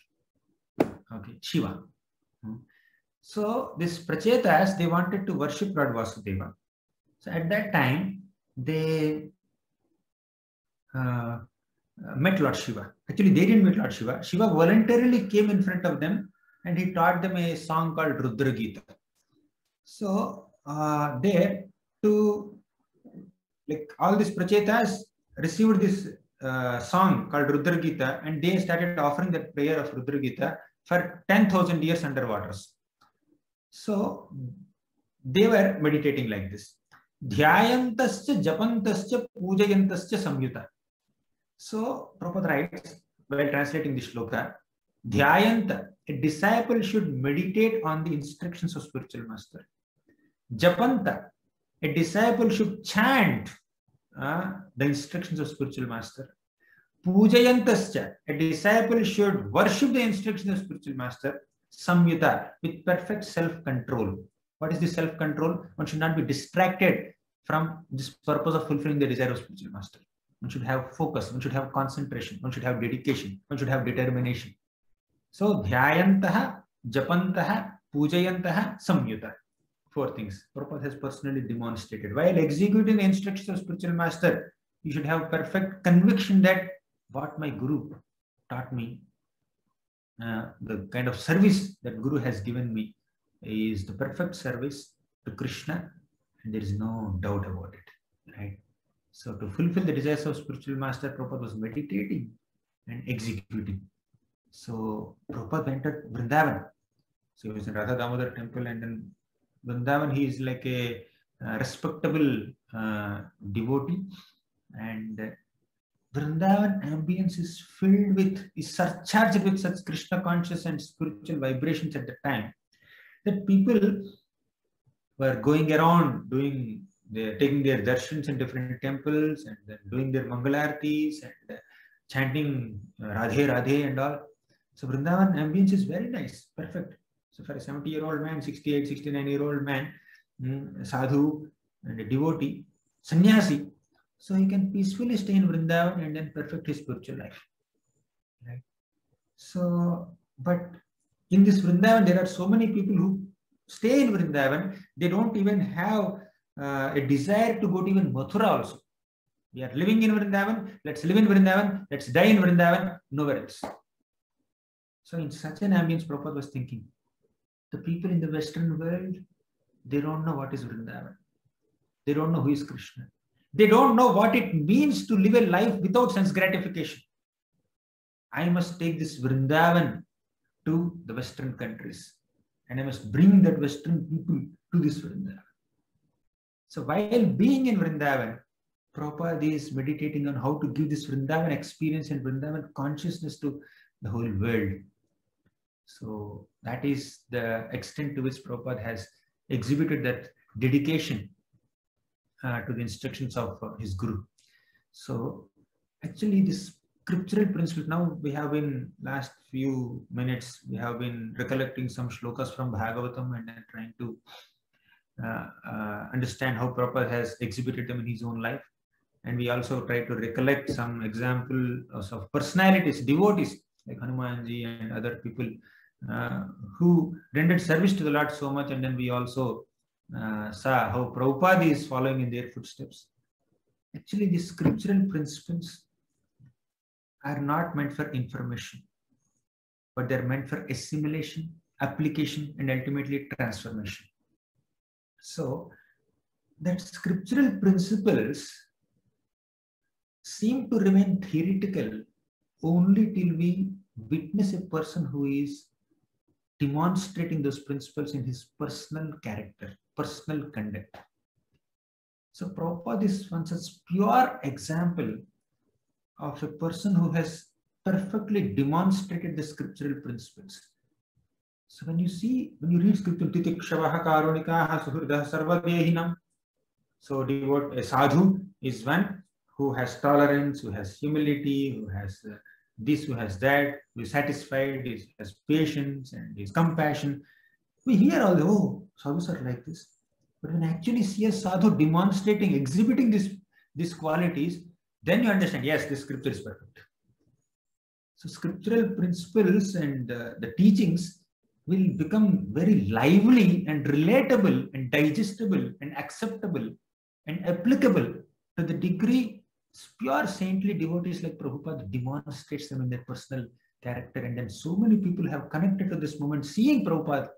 okay, Shiva. So this prachetas, they wanted to worship Lord Vasudeva. So at that time, they met Lord Shiva. Actually, they didn't meet Lord Shiva. Shiva voluntarily came in front of them and he taught them a song called Rudra Gita. So there, like all these prachetas received this song called Rudra Gita, and they started offering that prayer of Rudra Gita for 10,000 years underwaters. So they were meditating like this. Dhyayantascha japantascha pujayantascha samyuta. So Prabhupada writes, while translating this shloka, Dhyayanta, a disciple should meditate on the instructions of spiritual master. Japanta, a disciple should chant the instructions of spiritual master. Pujayantascha, a disciple should worship the instructions of spiritual master. Samyuta, with perfect self-control. What is the self-control? One should not be distracted from this purpose of fulfilling the desire of spiritual master. One should have focus, one should have concentration, one should have dedication, one should have determination. So, dhyayantaha, japantaha, pujayantaha, samyuta. 4 things Prabhupada has personally demonstrated. While executing the instructions of spiritual master, you should have perfect conviction that what my Guru taught me, the kind of service that Guru has given me is the perfect service to Krishna, and there is no doubt about it, right? So to fulfill the desires of spiritual master, Prabhupada was meditating and executing. So Prabhupada entered Vrindavan. So he was in Radha Damodar temple, and then Vrindavan, he is like a respectable devotee, and Vrindavan ambience is filled with, is surcharged with such Krishna conscious and spiritual vibrations at the time that people were going around doing they're taking their darshans in different temples and then doing their mangalartis and chanting Radhe Radhe and all. So Vrindavan ambience is very nice, perfect. So for a 70-year-old man, 68, 69-year-old man, sadhu and a devotee, sannyasi, so he can peacefully stay in Vrindavan and then perfect his spiritual life. Right? So, but in this Vrindavan, there are so many people who stay in Vrindavan, they don't even have a desire to go to even Mathura also. We are living in Vrindavan, let's live in Vrindavan, let's die in Vrindavan, nowhere else. So in such an ambience, Prabhupada was thinking, the people in the Western world, they don't know what is Vrindavan. They don't know who is Krishna. They don't know what it means to live a life without sense gratification. I must take this Vrindavan to the Western countries and I must bring that Western people to this Vrindavan. So while being in Vrindavan, Prabhupada is meditating on how to give this Vrindavan experience and Vrindavan consciousness to the whole world. So that is the extent to which Prabhupada has exhibited that dedication to the instructions of his Guru. So actually this scriptural principle, now we have been, last few minutes, we have been recollecting some shlokas from Bhagavatam and then trying to understand how Prabhupada has exhibited them in his own life. And we also try to recollect some examples of personalities, devotees like Hanumanji and other people who rendered service to the Lord so much. And then we also saw how Prabhupada is following in their footsteps. Actually, these scriptural principles are not meant for information, but they're meant for assimilation, application, and ultimately transformation. So that scriptural principles seem to remain theoretical only till we witness a person who is demonstrating those principles in his personal character, personal conduct. So Prabhupada is one such pure example of a person who has perfectly demonstrated the scriptural principles. So when you read scripture, Titikshavah Karunikaha Suhridah Sarvadehinam. So a sadhu is one who has tolerance, who has humility, who has this, who has that, who is satisfied, who has patience and is compassion. We hear all the, oh, sadhus are like this. But when you actually see a sadhu demonstrating, exhibiting these qualities, then you understand, yes, this scripture is perfect. So scriptural principles and the teachings will become very lively and relatable and digestible and acceptable and applicable to the degree pure saintly devotees like Prabhupada demonstrates them in their personal character. And then so many people have connected to this moment, seeing Prabhupada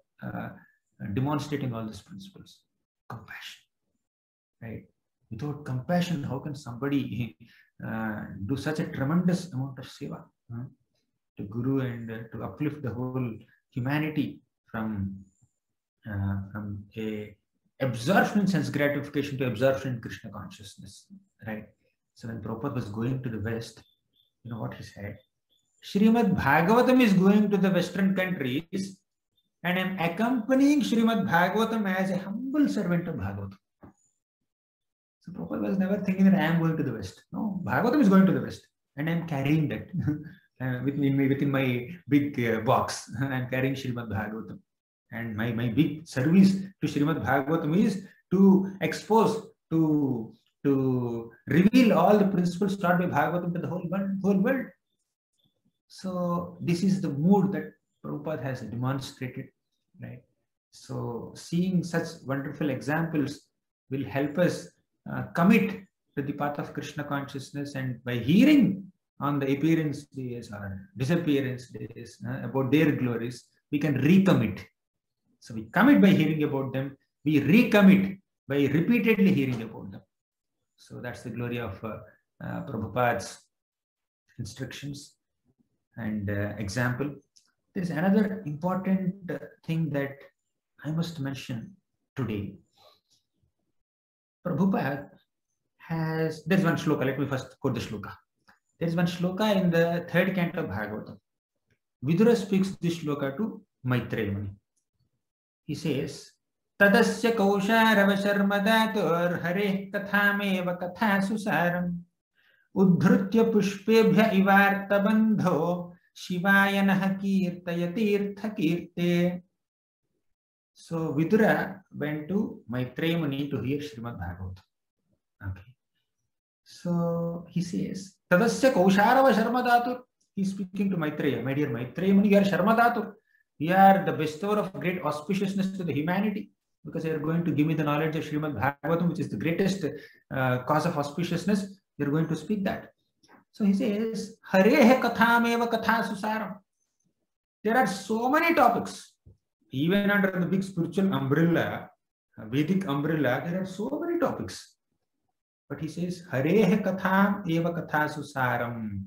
demonstrating all these principles. Compassion, right? Without compassion, how can somebody do such a tremendous amount of seva to Guru and to uplift the whole humanity from a absorption in sense gratification to absorption in Krishna consciousness, right? So when Prabhupada was going to the West, you know what he said? Srimad Bhagavatam is going to the Western countries and I am accompanying Srimad Bhagavatam as a humble servant of Bhagavatam. So Prabhupada was never thinking that I am going to the West. No, Bhagavatam is going to the West and I am carrying that within my big box. I am carrying Srimad Bhagavatam. And my big service to Srimad Bhagavatam is to expose, to reveal all the principles taught by Bhagavatam to the whole world. So this is the mood that Prabhupada has demonstrated, right? So seeing such wonderful examples will help us commit to the path of Krishna consciousness, and by hearing on the appearance days or disappearance days about their glories, we can recommit. So we commit by hearing about them, we recommit by repeatedly hearing about them. So that's the glory of Prabhupada's instructions and example. There is another important thing that I must mention today. Prabhupada has, there's one shloka, let me first quote the shloka. There's one shloka in the 3rd canto of Bhagavatam. Vidura speaks this shloka to Maitreya Muni. He says, तदस्य कौशारव शर्म धातुर्हरेः कथामेव कथासु सारम् उद्धृत्य पुष्पेभ्य इवार्तबन्धो शिवाय नः कीर्तयतीर्थकीर्ते. So Vidura went to Maitreya Muni to hear Srimad Bhagavatam. Okay. So he says, Tadasya Kausharava Sharma Dhatur. He is speaking to Maitreya. My dear Maitreya Muni, you are Sharma Dhatur. You are the bestower of great auspiciousness to the humanity, because you are going to give me the knowledge of Srimad Bhagavatam, which is the greatest cause of auspiciousness. You are going to speak that. So he says, Harehe Kathameva Kathasu Saram. There are so many topics. Even under the big spiritual umbrella, Vedic umbrella, there are so many topics. But he says, Harehe Katham Eva Kathasu Saram.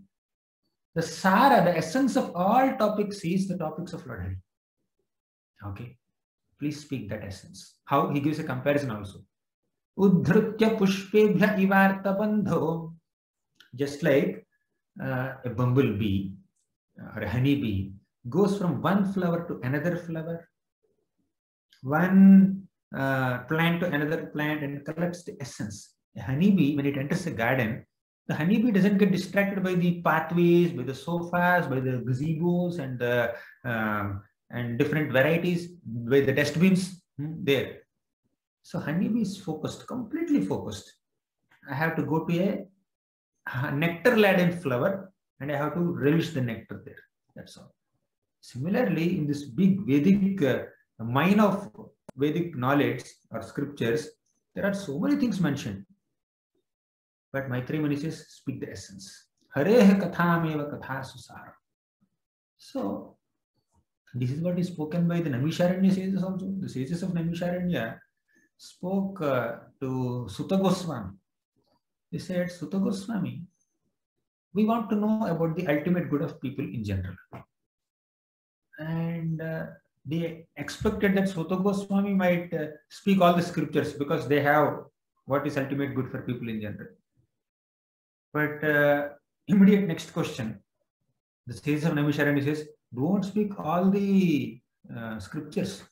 The Sara, the essence of all topics is the topics of Lord Hari. Okay. Please speak that essence. How? He gives a comparison also. Uddhrutya pushpebhya ivarta bandho. Just like a bumblebee or a honeybee goes from one flower to another flower, one plant to another plant, and collects the essence. A honeybee, when it enters a garden, the honeybee doesn't get distracted by the pathways, by the sofas, by the gazebos and the and different varieties, by the dustbins there. So honeybee is focused, completely focused. I have to go to a nectar-laden flower and I have to relish the nectar there. That's all. Similarly, in this big Vedic mine of Vedic knowledge or scriptures, there are so many things mentioned. But Maitreya Muni says, speak the essence. Harehe kathameva kathasu saram. So, this is what is spoken by the Naimisharanya sages also. The sages of Naimisharanya spoke to Sutta Goswami. They said, Sutta Goswami, we want to know about the ultimate good of people in general. And they expected that Sutta Goswami might speak all the scriptures because they have what is ultimate good for people in general. But immediate next question, the sages of Naimisharanya says, don't speak all the scriptures.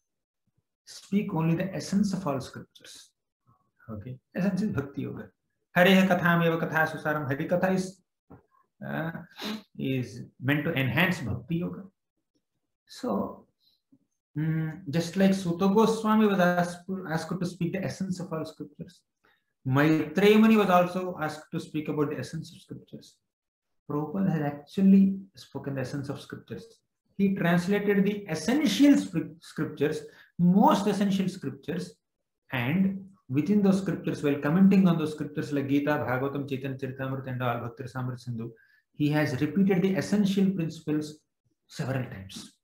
Speak only the essence of all scriptures. Okay, essence is Bhakti Yoga. Hareha Katham Eva Kathasu Saram. Hari Katha is meant to enhance Bhakti Yoga. So, just like Sutta Goswami was asked to speak the essence of all scriptures, Maitreya Muni was also asked to speak about the essence of scriptures. Prabhupada has actually spoken the essence of scriptures. He translated the essential scriptures, most essential scriptures, and within those scriptures, while commenting on those scriptures like Gita, Bhagavatam, Chaitanya Charitamrita and all, Bhakti Rasamrita Sindhu, he has repeated the essential principles several times.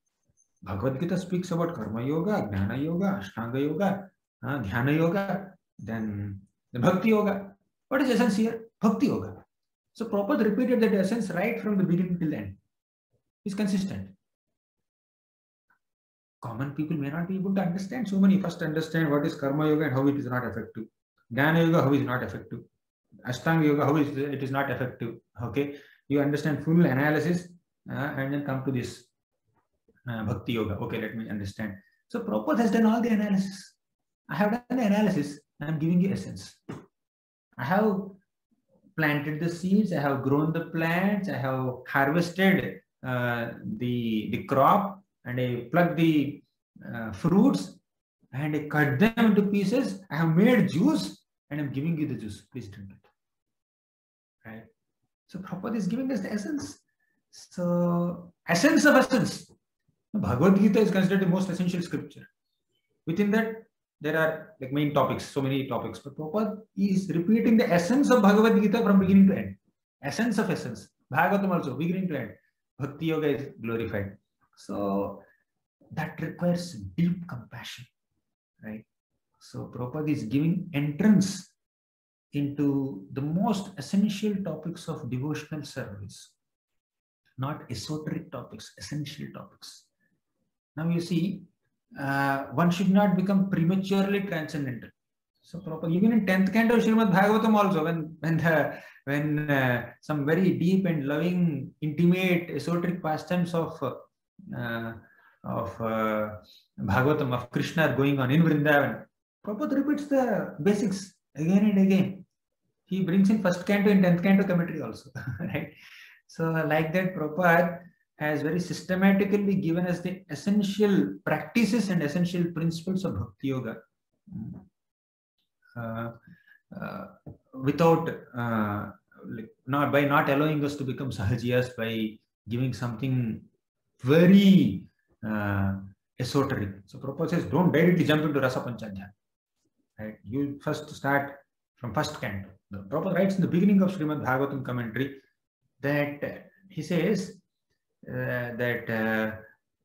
Bhagavad Gita speaks about Karma Yoga, Jnana Yoga, Ashtanga Yoga, Dhyana Yoga, then the Bhakti Yoga. What is essence here? Bhakti Yoga. So Prabhupada repeated that essence right from the beginning till the end. It's consistent. Common people may not be able to understand so many. First understand what is Karma Yoga and how it is not effective. Jnana Yoga, how it is not effective. Ashtanga Yoga, how it is not effective. Okay, you understand full analysis and then come to this Bhakti Yoga. Okay, let me understand. So Prabhupada has done all the analysis. I have done the analysis. I am giving you essence. I have planted the seeds. I have grown the plants. I have harvested the crop, and I plucked the fruits and I cut them into pieces. I have made juice and I am giving you the juice. Please drink it. Right? So Prabhupada is giving us the essence. So essence of essence. Bhagavad Gita is considered the most essential scripture. Within that, there are like main topics, so many topics. But Prabhupada is repeating the essence of Bhagavad Gita from beginning to end. Essence of essence. Bhagavatam also, beginning to end. Bhakti Yoga is glorified. So that requires deep compassion, right? So Prabhupada is giving entrance into the most essential topics of devotional service, not esoteric topics, essential topics. Now you see, one should not become prematurely transcendental. So Prabhupada, even in 10th canto of Srimad Bhagavatam also, when some very deep and loving, intimate, esoteric pastimes of of Bhagavatam of Krishna are going on in Vrindavan, Prabhupada repeats the basics again and again. He brings in first canto and 10th canto commentary also, right? So like that, Prabhupada has very systematically given us the essential practices and essential principles of Bhakti Yoga without, not allowing us to become sahajiyas by giving something very esoteric. So Prabhupada says, don't directly jump into Rasa Panchadhyaya. Right? You first start from first canto. Prabhupada writes in the beginning of Srimad Bhagavatam commentary that he says that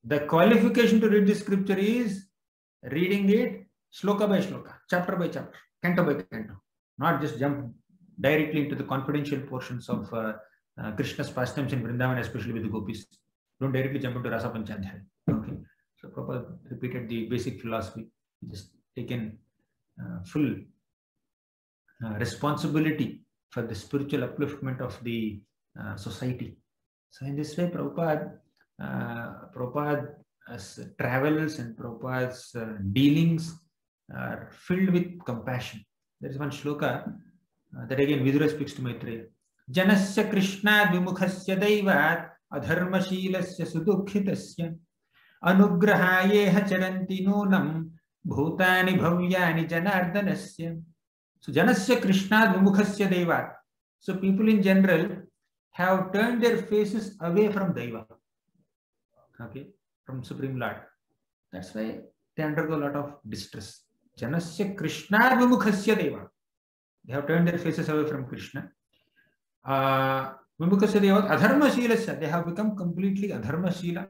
the qualification to read the scripture is reading it shloka by shloka, chapter by chapter, canto by canto, not just jump directly into the confidential portions of Krishna's pastimes in Vrindavan, especially with the gopis. Don't directly jump into Rasa Panchadhyaya. Okay. So Prabhupada repeated the basic philosophy, just taken full responsibility for the spiritual upliftment of the society. So in this way, Prabhupada's travels and Prabhupada's dealings are filled with compassion. There is one shloka that again Vidura speaks to Maitreya. Janasya Krishna vimukhasya daivat adharmashilasya sudukhitasya anugrahayeha charanti nunam bhutani bhavyani janardanasya. So Janasya Krishna vimukhasya daivat. So people in general have turned their faces away from Daiva, okay, from Supreme Lord. That's why they undergo a lot of distress. Janasya Krishna vimukhasya deva. They have turned their faces away from Krishna. Vimukhasya deva adharmashilasya. They have become completely adharmashila,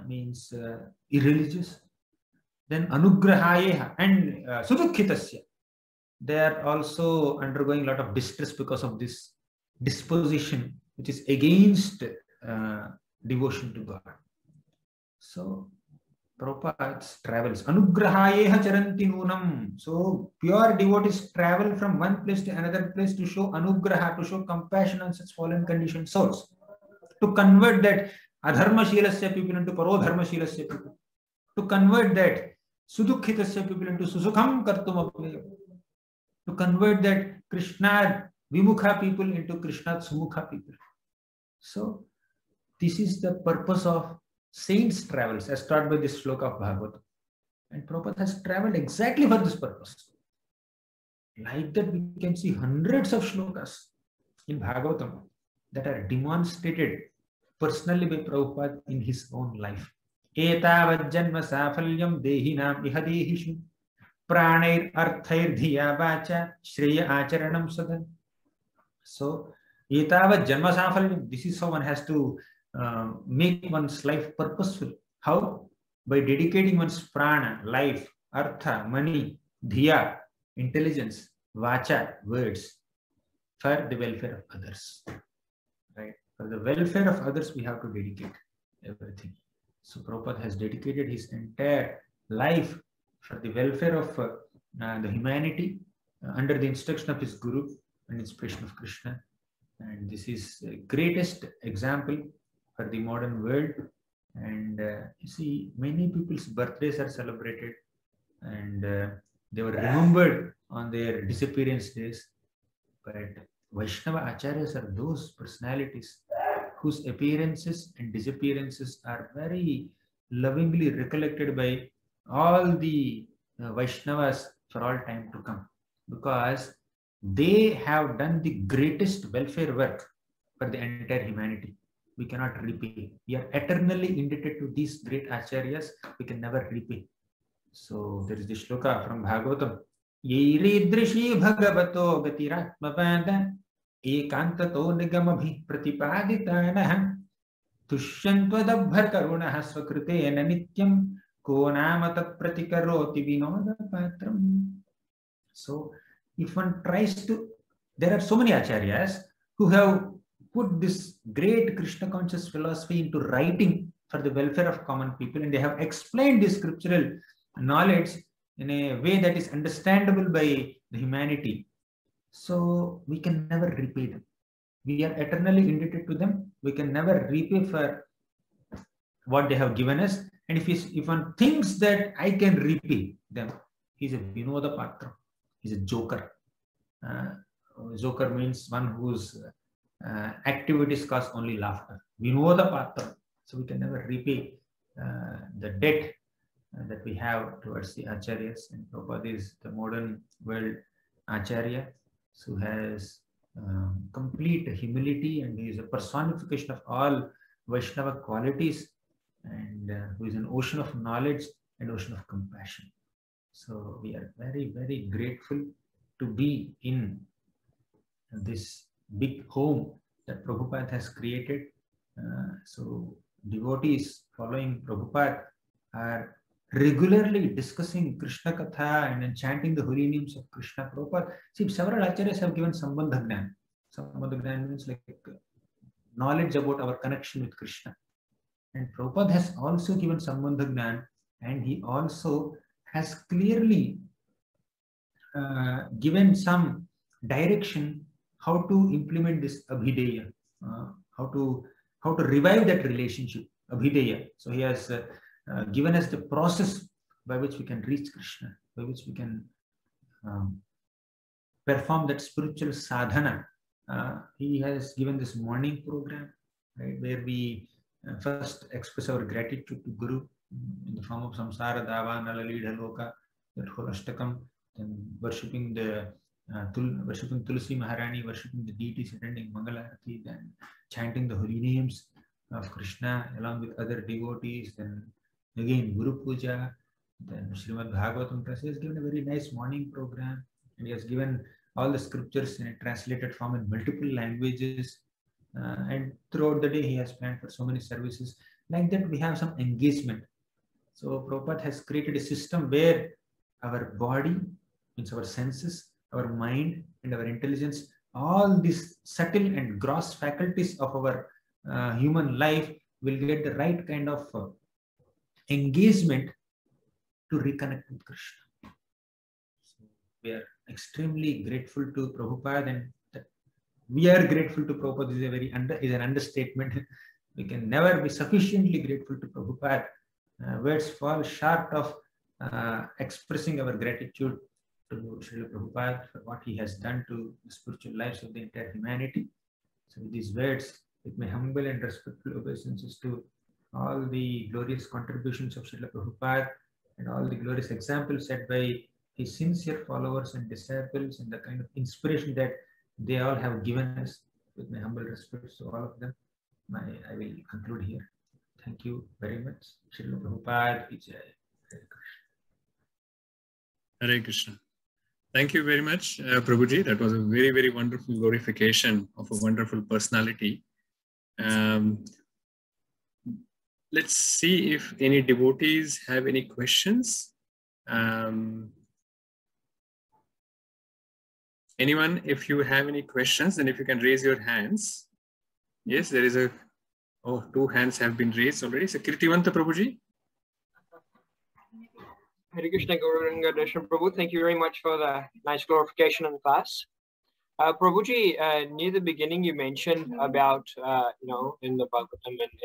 means irreligious. Then anugrahayeha and sudukhitasya. They are also undergoing a lot of distress because of this disposition which is against devotion to God. So Prabhupada's travels, anugrahayeha charanti nunam. So pure devotees travel from one place to another place to show anugraha, to show compassion on such fallen conditioned souls, to convert that adharmashilasya people into parodharmashilasya people, to convert that sudukhitasya people into susukham kartum apnaya, to convert that Krishna Vimukha people into Krishna Sumukha people. So this is the purpose of saints' travels as taught by this shloka of Bhagavatam. And Prabhupada has traveled exactly for this purpose. Like that, we can see hundreds of shlokas in Bhagavatam that are demonstrated personally by Prabhupada in his own life. Etavad janma safalyam dehinam iha dehishu pranair arthair dhiya vacha shreya acharanam sadan. So, etavad janma safalyam, this is how one has to make one's life purposeful. How? By dedicating one's prana, life, artha, money, dhiya, intelligence, vacha, words, for the welfare of others. Right? For the welfare of others, we have to dedicate everything. So Prabhupada has dedicated his entire life for the welfare of the humanity under the instruction of his Guru and inspiration of Krishna. And this is the greatest example for the modern world. And you see, many people's birthdays are celebrated and they were remembered on their disappearance days. But Vaishnava Acharyas are those personalities whose appearances and disappearances are very lovingly recollected by all the Vaishnavas for all time to come, because they have done the greatest welfare work for the entire humanity. We cannot repay. We are eternally indebted to these great acharyas. We can never repay. So there is this shloka from Bhagavatam. Yeiridrishi bhagavato gatiratmapada ekantato nigamabhi pratipaditanaha tushyantvadabhar karunaha svakritena nityam ko nama tat pratikaroti vinoda patram. So if one tries to, there are so many acharyas who have put this great Krishna conscious philosophy into writing for the welfare of common people, and they have explained this scriptural knowledge in a way that is understandable by the humanity. So we can never repay them. We are eternally indebted to them. We can never repay for what they have given us. And if one thinks that I can repay them, he's a Vinoda Patra. He's a joker. Joker means one whose activities cause only laughter. Vinoda Patra. So we can never repay the debt that we have towards the Acharyas. And Prabhupada is the modern world Acharya, who has complete humility, and he is a personification of all Vaishnava qualities, and who is an ocean of knowledge and ocean of compassion. So we are very, very grateful to be in this big home that Prabhupada has created. So devotees following Prabhupada are regularly discussing Krishna Katha and then chanting the holy names of Krishna. Prabhupada, see, several acharyas have given Sambandha Gnan. Sambandha Gnan means like knowledge about our connection with Krishna. And Prabhupada has also given Sambandha Gnan, and he also has clearly given some direction how to implement this Abhideya, how to revive that relationship, Abhideya. So he has given us the process by which we can reach Krishna, by which we can perform that spiritual sadhana. He has given this morning program, right, where we first express our gratitude to Guru in the form of Samsara Dava, Nalalidha Loka, that whole Ashtakam, then worshipping Tulsi Maharani, worshipping the deities, attending Mangalarati, then chanting the holy names of Krishna along with other devotees, then again Guru Puja, then Srimad Bhagavatam. He has given a very nice morning program, and he has given all the scriptures in a translated form in multiple languages, and throughout the day he has planned for so many services. Like that, we have some engagement. So Prabhupada has created a system where our body, means our senses, our mind and our intelligence, all these subtle and gross faculties of our human life will get the right kind of engagement to reconnect with Krishna. So we are extremely grateful to Prabhupada, and we are grateful to Prabhupada is an understatement. We can never be sufficiently grateful to Prabhupada. Words fall short of expressing our gratitude to Srila Prabhupada for what he has done to the spiritual lives of the entire humanity. So with these words, with my humble and respectful obeisances to all the glorious contributions of Srila Prabhupada and all the glorious examples set by his sincere followers and disciples, and the kind of inspiration that they all have given us, with my humble respects to all of them, I will conclude here. Thank you very much. Srila Prabhupada ki jai. Hare Krishna. Hare Krishna. Thank you very much, Prabhuji. That was a very, very wonderful glorification of a wonderful personality. Let's see if any devotees have any questions. Anyone, if you have any questions, then if you can raise your hands. Yes, there is two hands have been raised already. So Kirtivanta Prabhuji. Hare Krishna, Gauranga Darshan Prabhu. Thank you very much for the nice glorification in class. Prabhuji, near the beginning you mentioned about, in the Bhagavatam, and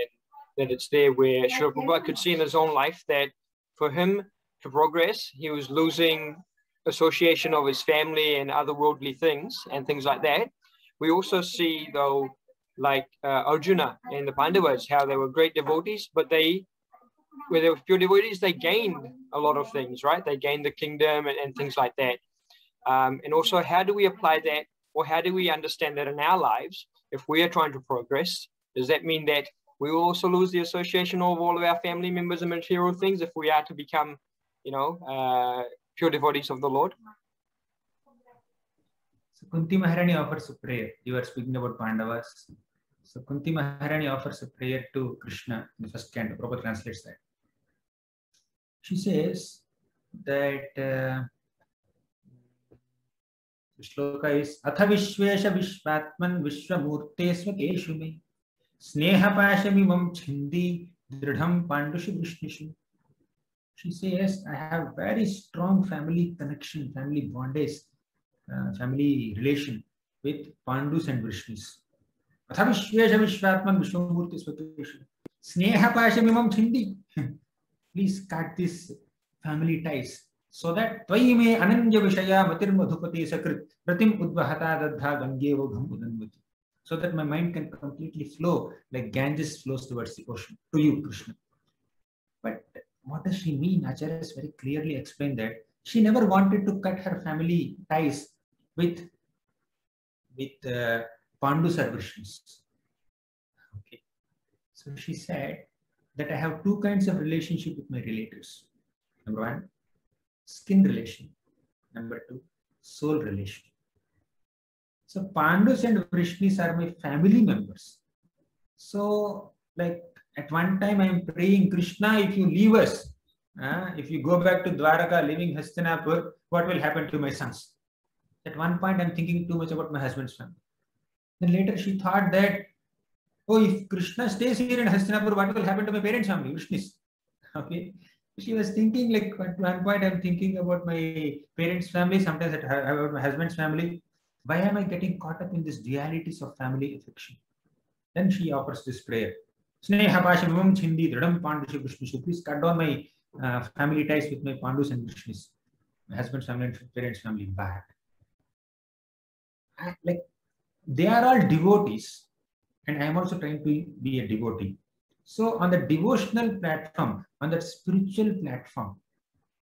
that it's there where Srila Prabhupada could see in his own life that for him to progress, he was losing association of his family and other worldly things and things like that. We also see, though, like Arjuna and the Pandavas, how they were great devotees, but where they were pure devotees, they gained a lot of things, right? They gained the kingdom and things like that. And also, how do we apply that, or how do we understand that in our lives? If we are trying to progress, does that mean that we will also lose the association of all of our family members and material things if we are to become, pure devotees of the Lord? So Kunti Maharani offers a prayer. You are speaking about Pandavas. So Kunti Maharani offers a prayer to Krishna in the first canto. Prabhupada translates that. She says that the shloka is Atha Vishvesha Vishvatman Vishwamurte Swakeshu me Sneha Pashamimam Chindi Dridham Pandushu Vishnishu. She says, I have very strong family connection, family bondage, family relation with Pandus and Vishnus. Atha Vishvesha Vishvatman Vishwamurte Swakeshu. Sneha Pashamimam Chindi. Please cut this family ties so that Tvaime Ananja Vishaya Matir Madhupati Sakrit Pratim Udvahata Dadha Gangevo Ghamudanvati. So that my mind can completely flow like Ganges flows towards the ocean. To you, Krishna. But what does she mean? Acharya has very clearly explained that she never wanted to cut her family ties with Pandus or Vishnus. Okay. So she said that I have two kinds of relationship with my relatives. Number one, skin relation. Number two, soul relation. So Pandus and Vishnus are my family members. So like at one time I am praying, Krishna, if you leave us, if you go back to Dwaraka, leaving Hastinapur, what will happen to my sons? At one point I'm thinking too much about my husband's family. Then later she thought that, oh, if Krishna stays here in Hastinapur, what will happen to my parents' family, Vishnus? Okay. She was thinking like at one point I'm thinking about my parents' family, sometimes about my husband's family. Why am I getting caught up in this dualities of family affection? Then she offers this prayer. Sneha Pashamimam Chindi Dridam Pandusha Vishnushu. Please cut down my family ties with my Pandus and Vishnus. My husband's family and parents' family bad. Like they are all devotees, and I am also trying to be a devotee. So on the devotional platform, on that spiritual platform,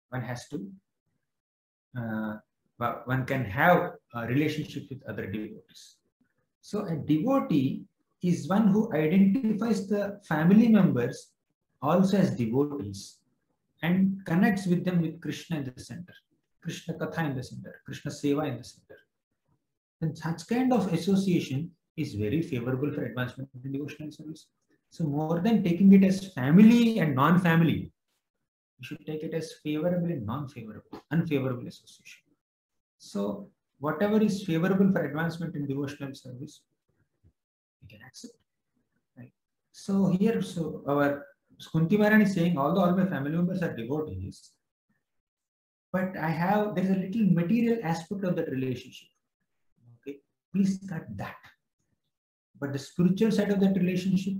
one has to, one can have a relationship with other devotees. So a devotee is one who identifies the family members also as devotees and connects with them with Krishna in the center, Krishna Katha in the center, Krishna Seva in the center. And such kind of association is very favorable for advancement in devotional service. So more than taking it as family and non-family, you should take it as favorable and non-favorable, unfavorable association. So whatever is favorable for advancement in devotional service, we can accept. Right? So here, so our Kunti Maharani is saying, although all my family members are devotees, but there is a little material aspect of that relationship. Okay, please cut that. But the spiritual side of that relationship,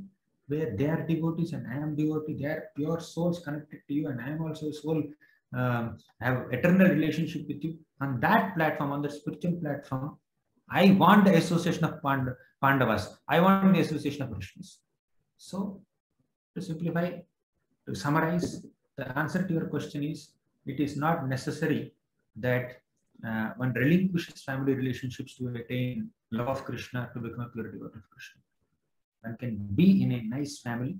where they are devotees and I am devotee, they are pure souls connected to you, and I am also a soul, have eternal relationship with you. On that platform, on the spiritual platform, I want the association of Pandavas. I want the association of Vishnus. So, to simplify, to summarize, the answer to your question is, it is not necessary that one relinquishes family relationships to attain love of Krishna, to become a pure devotee of Krishna. One can be in a nice family,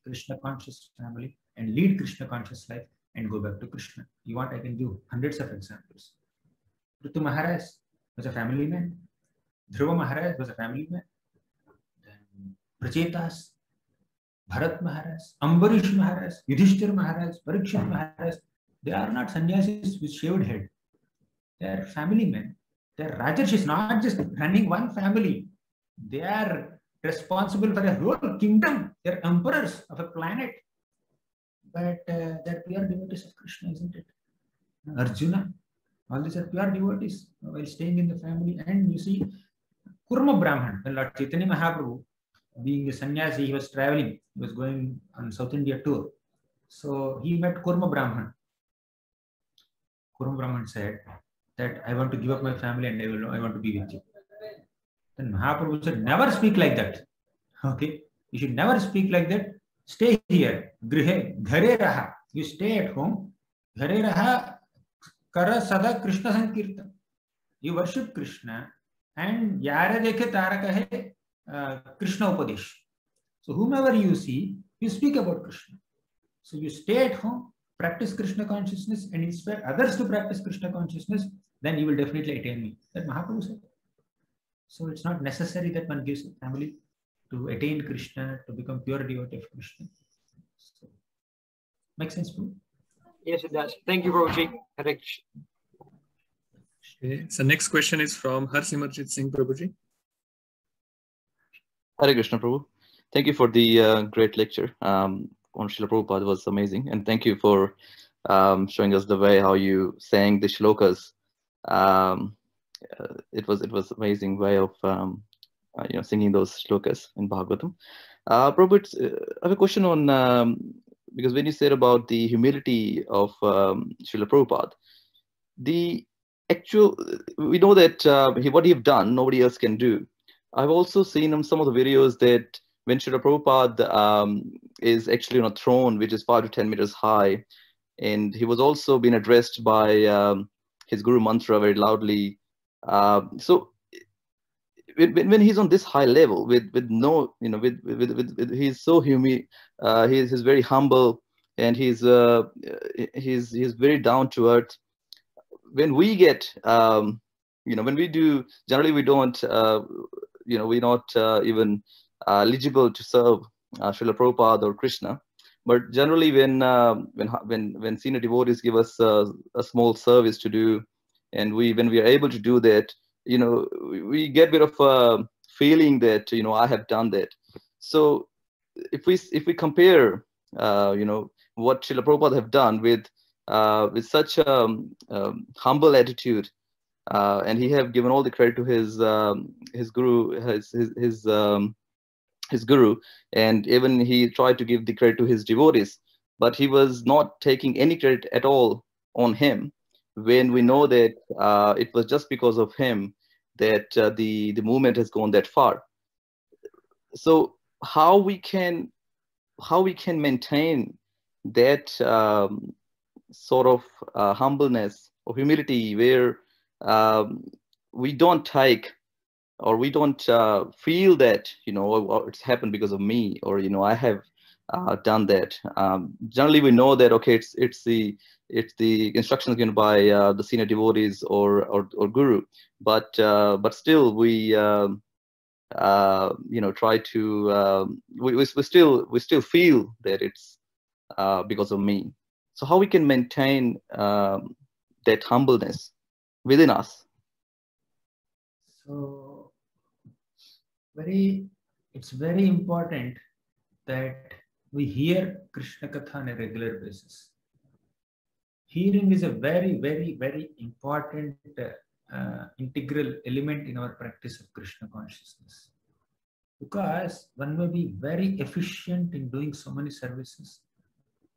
Krishna conscious family, and lead Krishna conscious life and go back to Krishna. You want, I can give hundreds of examples. Ritu Maharaj was a family man. Dhruva Maharaj was a family man. Then Prachetas, Bharat Maharaj, Ambarish Maharaj, Yudhishthir Maharaj, Parikshit Maharaj, they are not sannyasis with shaved head. They are family men. They are Rajarshis, not just running one family. They are responsible for a whole kingdom. They are emperors of a planet. But they are pure devotees of Krishna, isn't it? Arjuna, all these are pure devotees while staying in the family. And you see, Kurma Brahman, when Lord Chaitanya Mahaprabhu, being a sannyasi, he was traveling, he was going on South India tour. So he met Kurma Brahman. Kurma Brahman said that I want to give up my family and I want to be with you. Then Mahaprabhu said, never speak like that. Okay, you should never speak like that. Stay here. Grihe, ghare raha. You stay at home. Ghare raha, kara sada Krishna sankirtan. You worship Krishna and yara dekhe tara kahe Krishna upadesh. So whomever you see, you speak about Krishna. So you stay at home, practice Krishna consciousness and inspire others to practice Krishna consciousness, then you will definitely attain me. That Mahaprabhu said. So it's not necessary that one gives a family to attain Krishna, to become pure devotee of Krishna. So, makes sense, Prabhu? Yes, it does. Thank you, Prabhuji. Hare Krishna. Okay. So next question is from Harsimarjit Singh Prabhuji. Hare Krishna, Prabhu. Thank you for the great lecture on Srila Prabhupada. Was amazing, and thank you for showing us the way how you sang the shlokas. It was amazing way of singing those shlokas in Bhagavatam. Prabhu, I have a question on, because when you said about the humility of Srila Prabhupada, the actual, we know that what he've done, nobody else can do. I've also seen on some of the videos that when Srila Prabhupada is actually on a throne, which is 5 to 10 meters high, and he was also being addressed by his Guru Mantra very loudly. So when he's on this high level with no, you know, with he's so he's very humble, and he's very down to earth. When we get, you know, when we do, generally we don't, you know, we're not even eligible to serve Srila Prabhupada or Krishna. But generally, when senior devotees give us a small service to do, and when we are able to do that, you know, we get a bit of a feeling that, you know, I have done that. So if we compare, you know, what Srila Prabhupada have done with such humble attitude, and he have given all the credit to his guru, his guru, and even he tried to give the credit to his devotees, but he was not taking any credit at all on him, when we know that it was just because of him that the movement has gone that far. So how we can maintain that sort of humbleness or humility, where we don't take, or we don't feel that, you know, it's happened because of me, or, you know, I have done that. Generally, we know that, okay, it's the instructions given by the senior devotees or guru, but still we you know, try to we still feel that it's because of me. So how we can maintain that humbleness within us? So it's very important that we hear Krishna Katha on a regular basis. Hearing is a very, very, very important integral element in our practice of Krishna consciousness, because one may be very efficient in doing so many services,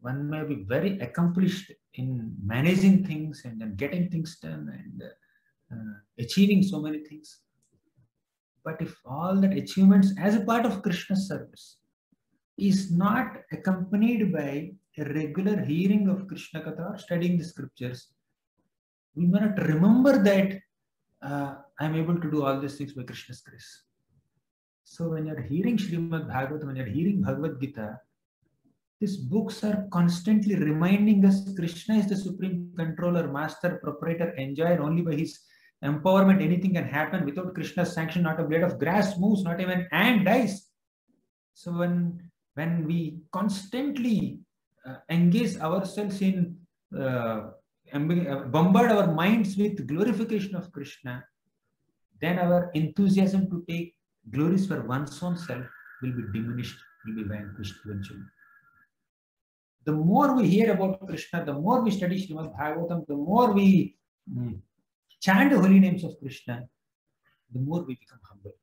one may be very accomplished in managing things and then getting things done and achieving so many things. But if all that achievements as a part of Krishna's service is not accompanied by a regular hearing of Krishna Katha or studying the scriptures, we may not remember that I'm able to do all these things by Krishna's grace. So when you're hearing Srimad Bhagavatam, when you're hearing Bhagavad Gita, these books are constantly reminding us Krishna is the supreme controller, master, proprietor, enjoyer. Only by his empowerment anything can happen. Without Krishna's sanction, not a blade of grass moves, not even an ant dies. So when we constantly engage ourselves in bombard our minds with glorification of Krishna, then our enthusiasm to take glories for one's own self will be diminished, will be vanquished eventually. The more we hear about Krishna, the more we study Srimad Bhagavatam, the more we chant the holy names of Krishna, the more we become humble.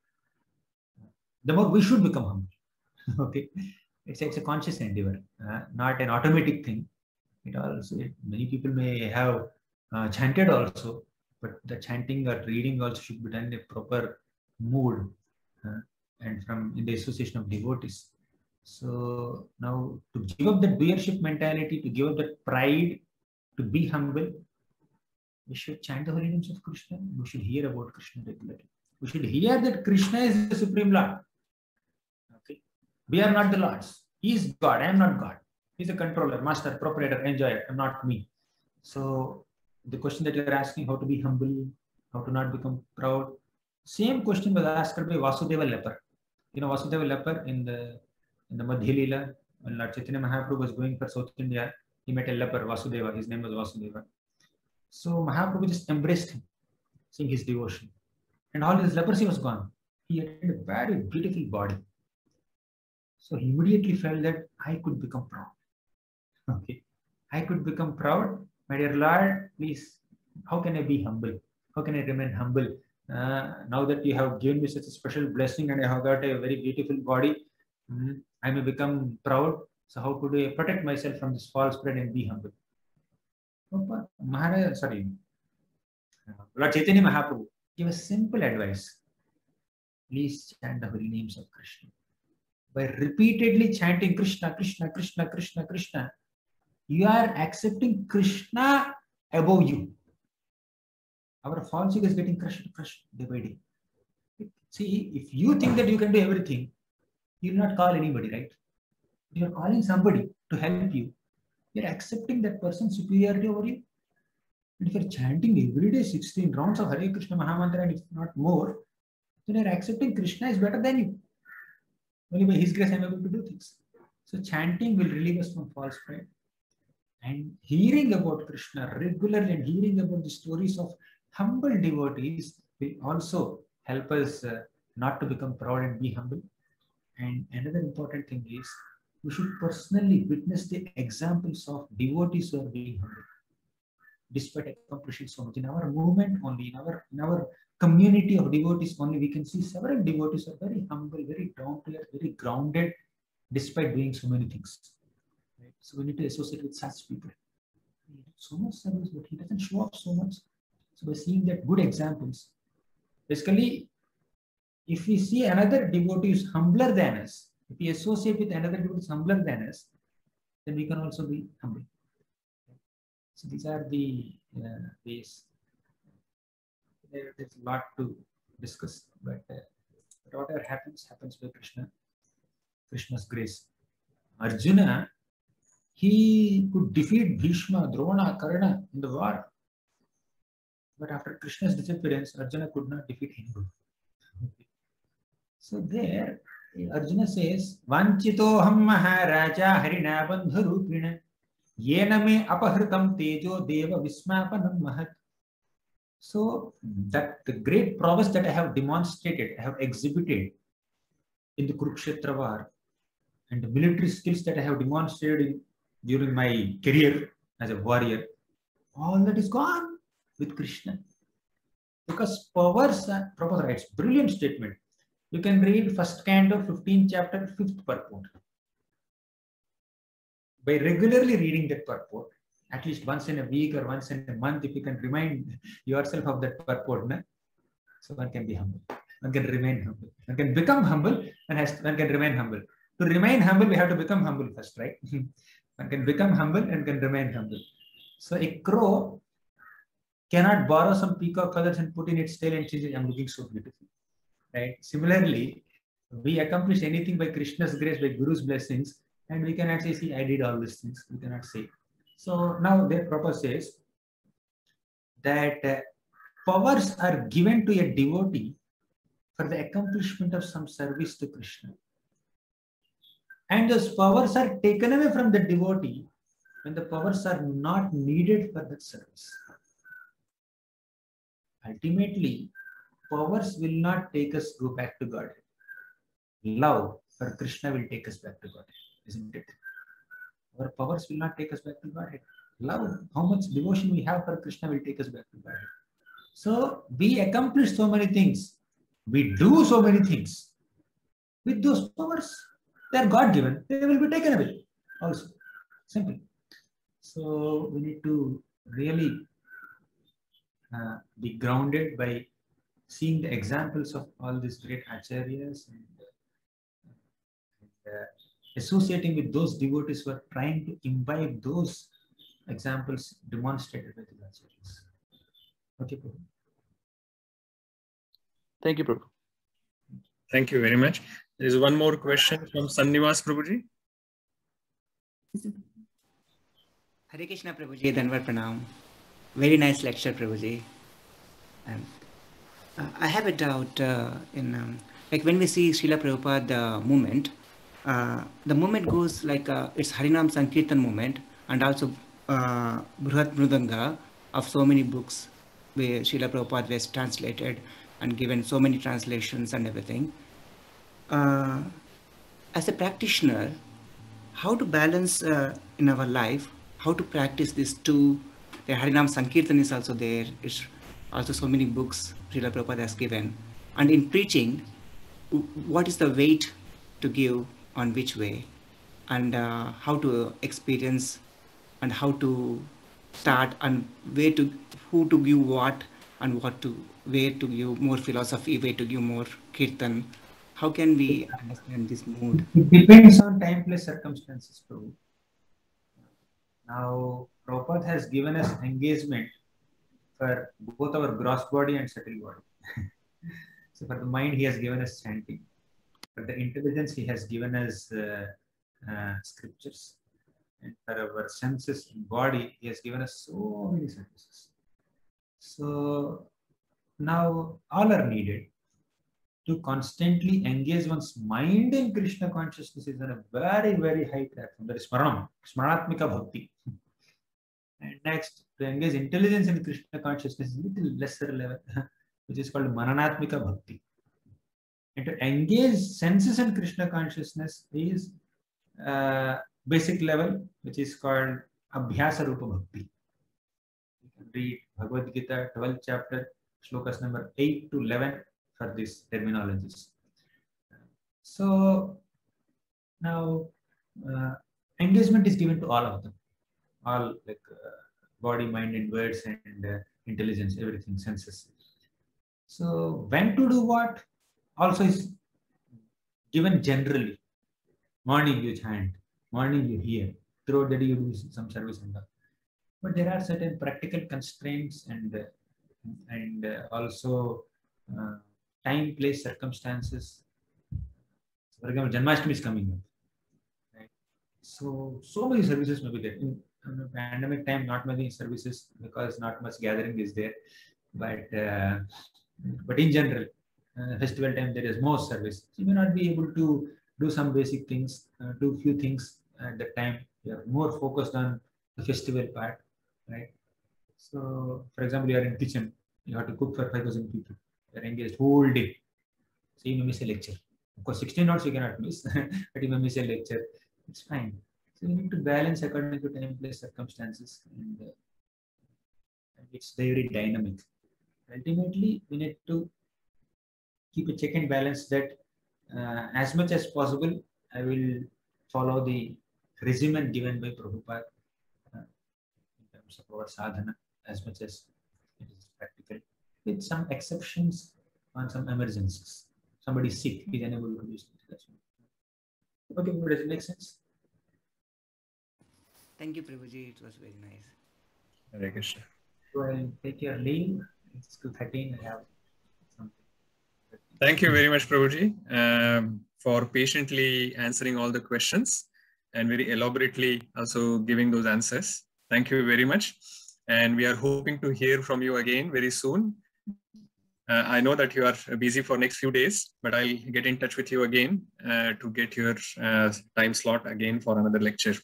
The more we should become humble. Okay, it's a conscious endeavor, not an automatic thing. Many people may have chanted also, but the chanting or reading also should be done in a proper mood and in the association of devotees. So now, to give up that doership mentality, to give up that pride, to be humble, we should chant the holy names of Krishna. We should hear about Krishna regularly. We should hear that Krishna is the supreme Lord. Okay, we are not the lords. He is God. I am not God. He is a controller, master, proprietor, enjoyer. I am not me. So the question that you are asking, how to be humble, how to not become proud, same question was asked by Vasudeva leper. You know, Vasudeva leper in the Madhya Leela, when Lord Chaitanya Mahaprabhu was going for South India, he met a leper, Vasudeva. His name was Vasudeva. So Mahaprabhu just embraced him, seeing his devotion. And all his leprosy was gone. He had a very beautiful body. So he immediately felt that I could become proud. Okay, I could become proud. My dear Lord, please, how can I be humble? How can I remain humble? Now that you have given me such a special blessing and I have got a very beautiful body, I may become proud. So how could I protect myself from this false pride and be humble? Maharaj, sorry, Lord Chaitanya Mahaprabhu give a simple advice. Please chant the holy names of Krishna. By repeatedly chanting Krishna, Krishna, Krishna, Krishna, Krishna, you are accepting Krishna above you. Our false ego is getting crushed day by day. See, if you think that you can do everything, you will not call anybody, right? You are calling somebody to help you. You are accepting that person's superiority over you. And if you are chanting every day 16 rounds of Hare Krishna Mahamantra, and if not more, then you are accepting Krishna is better than you. Only by His grace I am able to do things. So chanting will relieve us from false pride. And hearing about Krishna regularly and hearing about the stories of humble devotees will also help us not to become proud and be humble. And another important thing is we should personally witness the examples of devotees who are being humble, despite accomplishing so much. In our movement only, in our community of devotees only, we can see several devotees are very humble, very down to earth, very grounded, despite doing so many things. Right? So we need to associate with such people. He did so much service, but he doesn't show up so much. So by seeing that good examples, basically, if we see another devotee who is humbler than us, if we associate with another devotee who is humbler than us, then we can also be humble. So these are the ways. There's a lot to discuss, but whatever happens by Krishna's grace. Arjuna, he could defeat Bhishma, Drona, Karna in the war. But after Krishna's disappearance, Arjuna could not defeat him. So there, Arjuna says, Vanchitoham Maharaja Harina Bandharupina Yena me apahritam tejo deva vismapanam mahat. So that the great prowess that I have demonstrated, I have exhibited in the Kurukshetra war, and the military skills that I have demonstrated during my career as a warrior, all that is gone with Krishna. Because powers, Prabhupada writes, brilliant statement. You can read first canto, 15th chapter, 5th purport. By regularly reading that purport, at least once in a week or once in a month, if you can remind yourself of that purport, so one can be humble. One can remain humble. One can become humble and one can remain humble. To remain humble, we have to become humble first, right? One can become humble and can remain humble. So a crow cannot borrow some peacock feathers and put in its tail and change it. I'm looking so beautiful, right? Similarly, we accomplish anything by Krishna's grace, by Guru's blessings, and we cannot say, see, I did all these things. We cannot say. So now their Prabhupada says that powers are given to a devotee for the accomplishment of some service to Krishna. And those powers are taken away from the devotee when the powers are not needed for that service. Ultimately, powers will not take us go back to God. Love for Krishna will take us back to God, isn't it? Our powers will not take us back to Godhead. Love, how much devotion we have for Krishna will take us back to Godhead. So we accomplish so many things. We do so many things. With those powers, they are God-given. They will be taken away also. Simple. So we need to really be grounded by seeing the examples of all these great acharyas and associating with those devotees who are trying to imbibe those examples demonstrated by the acharyas. Okay, Prabhu. Thank you, Prabhu. Thank you very much. There is one more question from Sannivas Prabhuji. Hare Krishna Prabhuji, Dhanvar Pranam. Very nice lecture, Prabhuji. I have a doubt like when we see Srila Prabhupada movement, the movement goes like it's Harinam Sankirtan movement and also Bruhat Mridanga of so many books where Srila Prabhupada was translated and given so many translations and everything. As a practitioner, how to balance in our life, how to practice these two? The Harinam Sankirtan is also there. It's also so many books Srila Prabhupada has given. And in preaching, what is the weight to give on which way, and how to experience, and how to start, and who to give what, and where to give more philosophy, where to give more kirtan. How can we understand this mood? It depends on time, place, circumstances too. Now, Prabhupada has given us engagement for both our gross body and subtle body. So for the mind, he has given us chanting. For the intelligence, he has given us scriptures. And for our senses and body, he has given us so many services. So now all are needed. To constantly engage one's mind in Krishna consciousness is on a very, very high platform. That is Smaranam, Smaranatmika Bhakti. And next, to engage intelligence in Krishna consciousness is a little lesser level, which is called Mananatmika Bhakti. And to engage senses in Krishna consciousness is basic level, which is called Abhyasa Rupa Bhakti. You can read Bhagavad Gita, 12th chapter, shlokas number 8 to 11 for these terminologies. So now engagement is given to all of them, all like body, mind, and words, and intelligence, everything, senses. So when to do what also is given generally. Morning you chant, morning you hear, throughout the day you do some service and all. But there are certain practical constraints and also time, place, circumstances. For example, Janmashtami is coming up. Right? So many services may be there. In pandemic time, not many services because not much gathering is there. But in general, festival time there is more service. So you may not be able to do some basic things, do few things at that time. You are more focused on the festival part, right? So, for example, you are in kitchen, you have to cook for 5,000 people. You are engaged whole day. So you may miss a lecture. Of course, 16 hours you cannot miss, but you may miss a lecture. It's fine. So you need to balance according to time, place, circumstances, and it's very dynamic. Ultimately, we need to keep a check and balance that as much as possible, I will follow the regimen given by Prabhupada in terms of our sadhana as much as it is practical, with some exceptions on some emergencies. Somebody is sick, is unable to do something. Okay, does it make sense? Thank you, Prabhuji. It was very nice. Hare Krishna. So I'll take your leave. It's 2:13. I have something. Thank you very much, Prabhuji, for patiently answering all the questions and very elaborately also giving those answers. Thank you very much. And we are hoping to hear from you again very soon. I know that you are busy for next few days, but I'll get in touch with you again to get your time slot again for another lecture.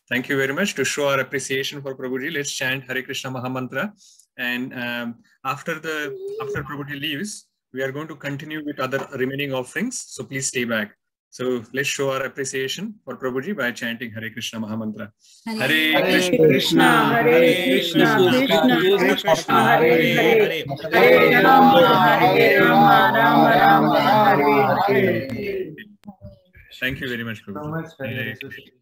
Thank you very much. To show our appreciation for Prabhuji, let's chant Hare Krishna Mahamantra. And after Prabhuji leaves, we are going to continue with other remaining offerings. So please stay back. So let's show our appreciation for Prabhuji by chanting Hare Krishna Mahamantra. Hare Krishna, Hare Krishna, Krishna Krishna, Hare Hare, Hare Rama, Rama Rama, Hare Hare. Thank you very much, Prabhuji.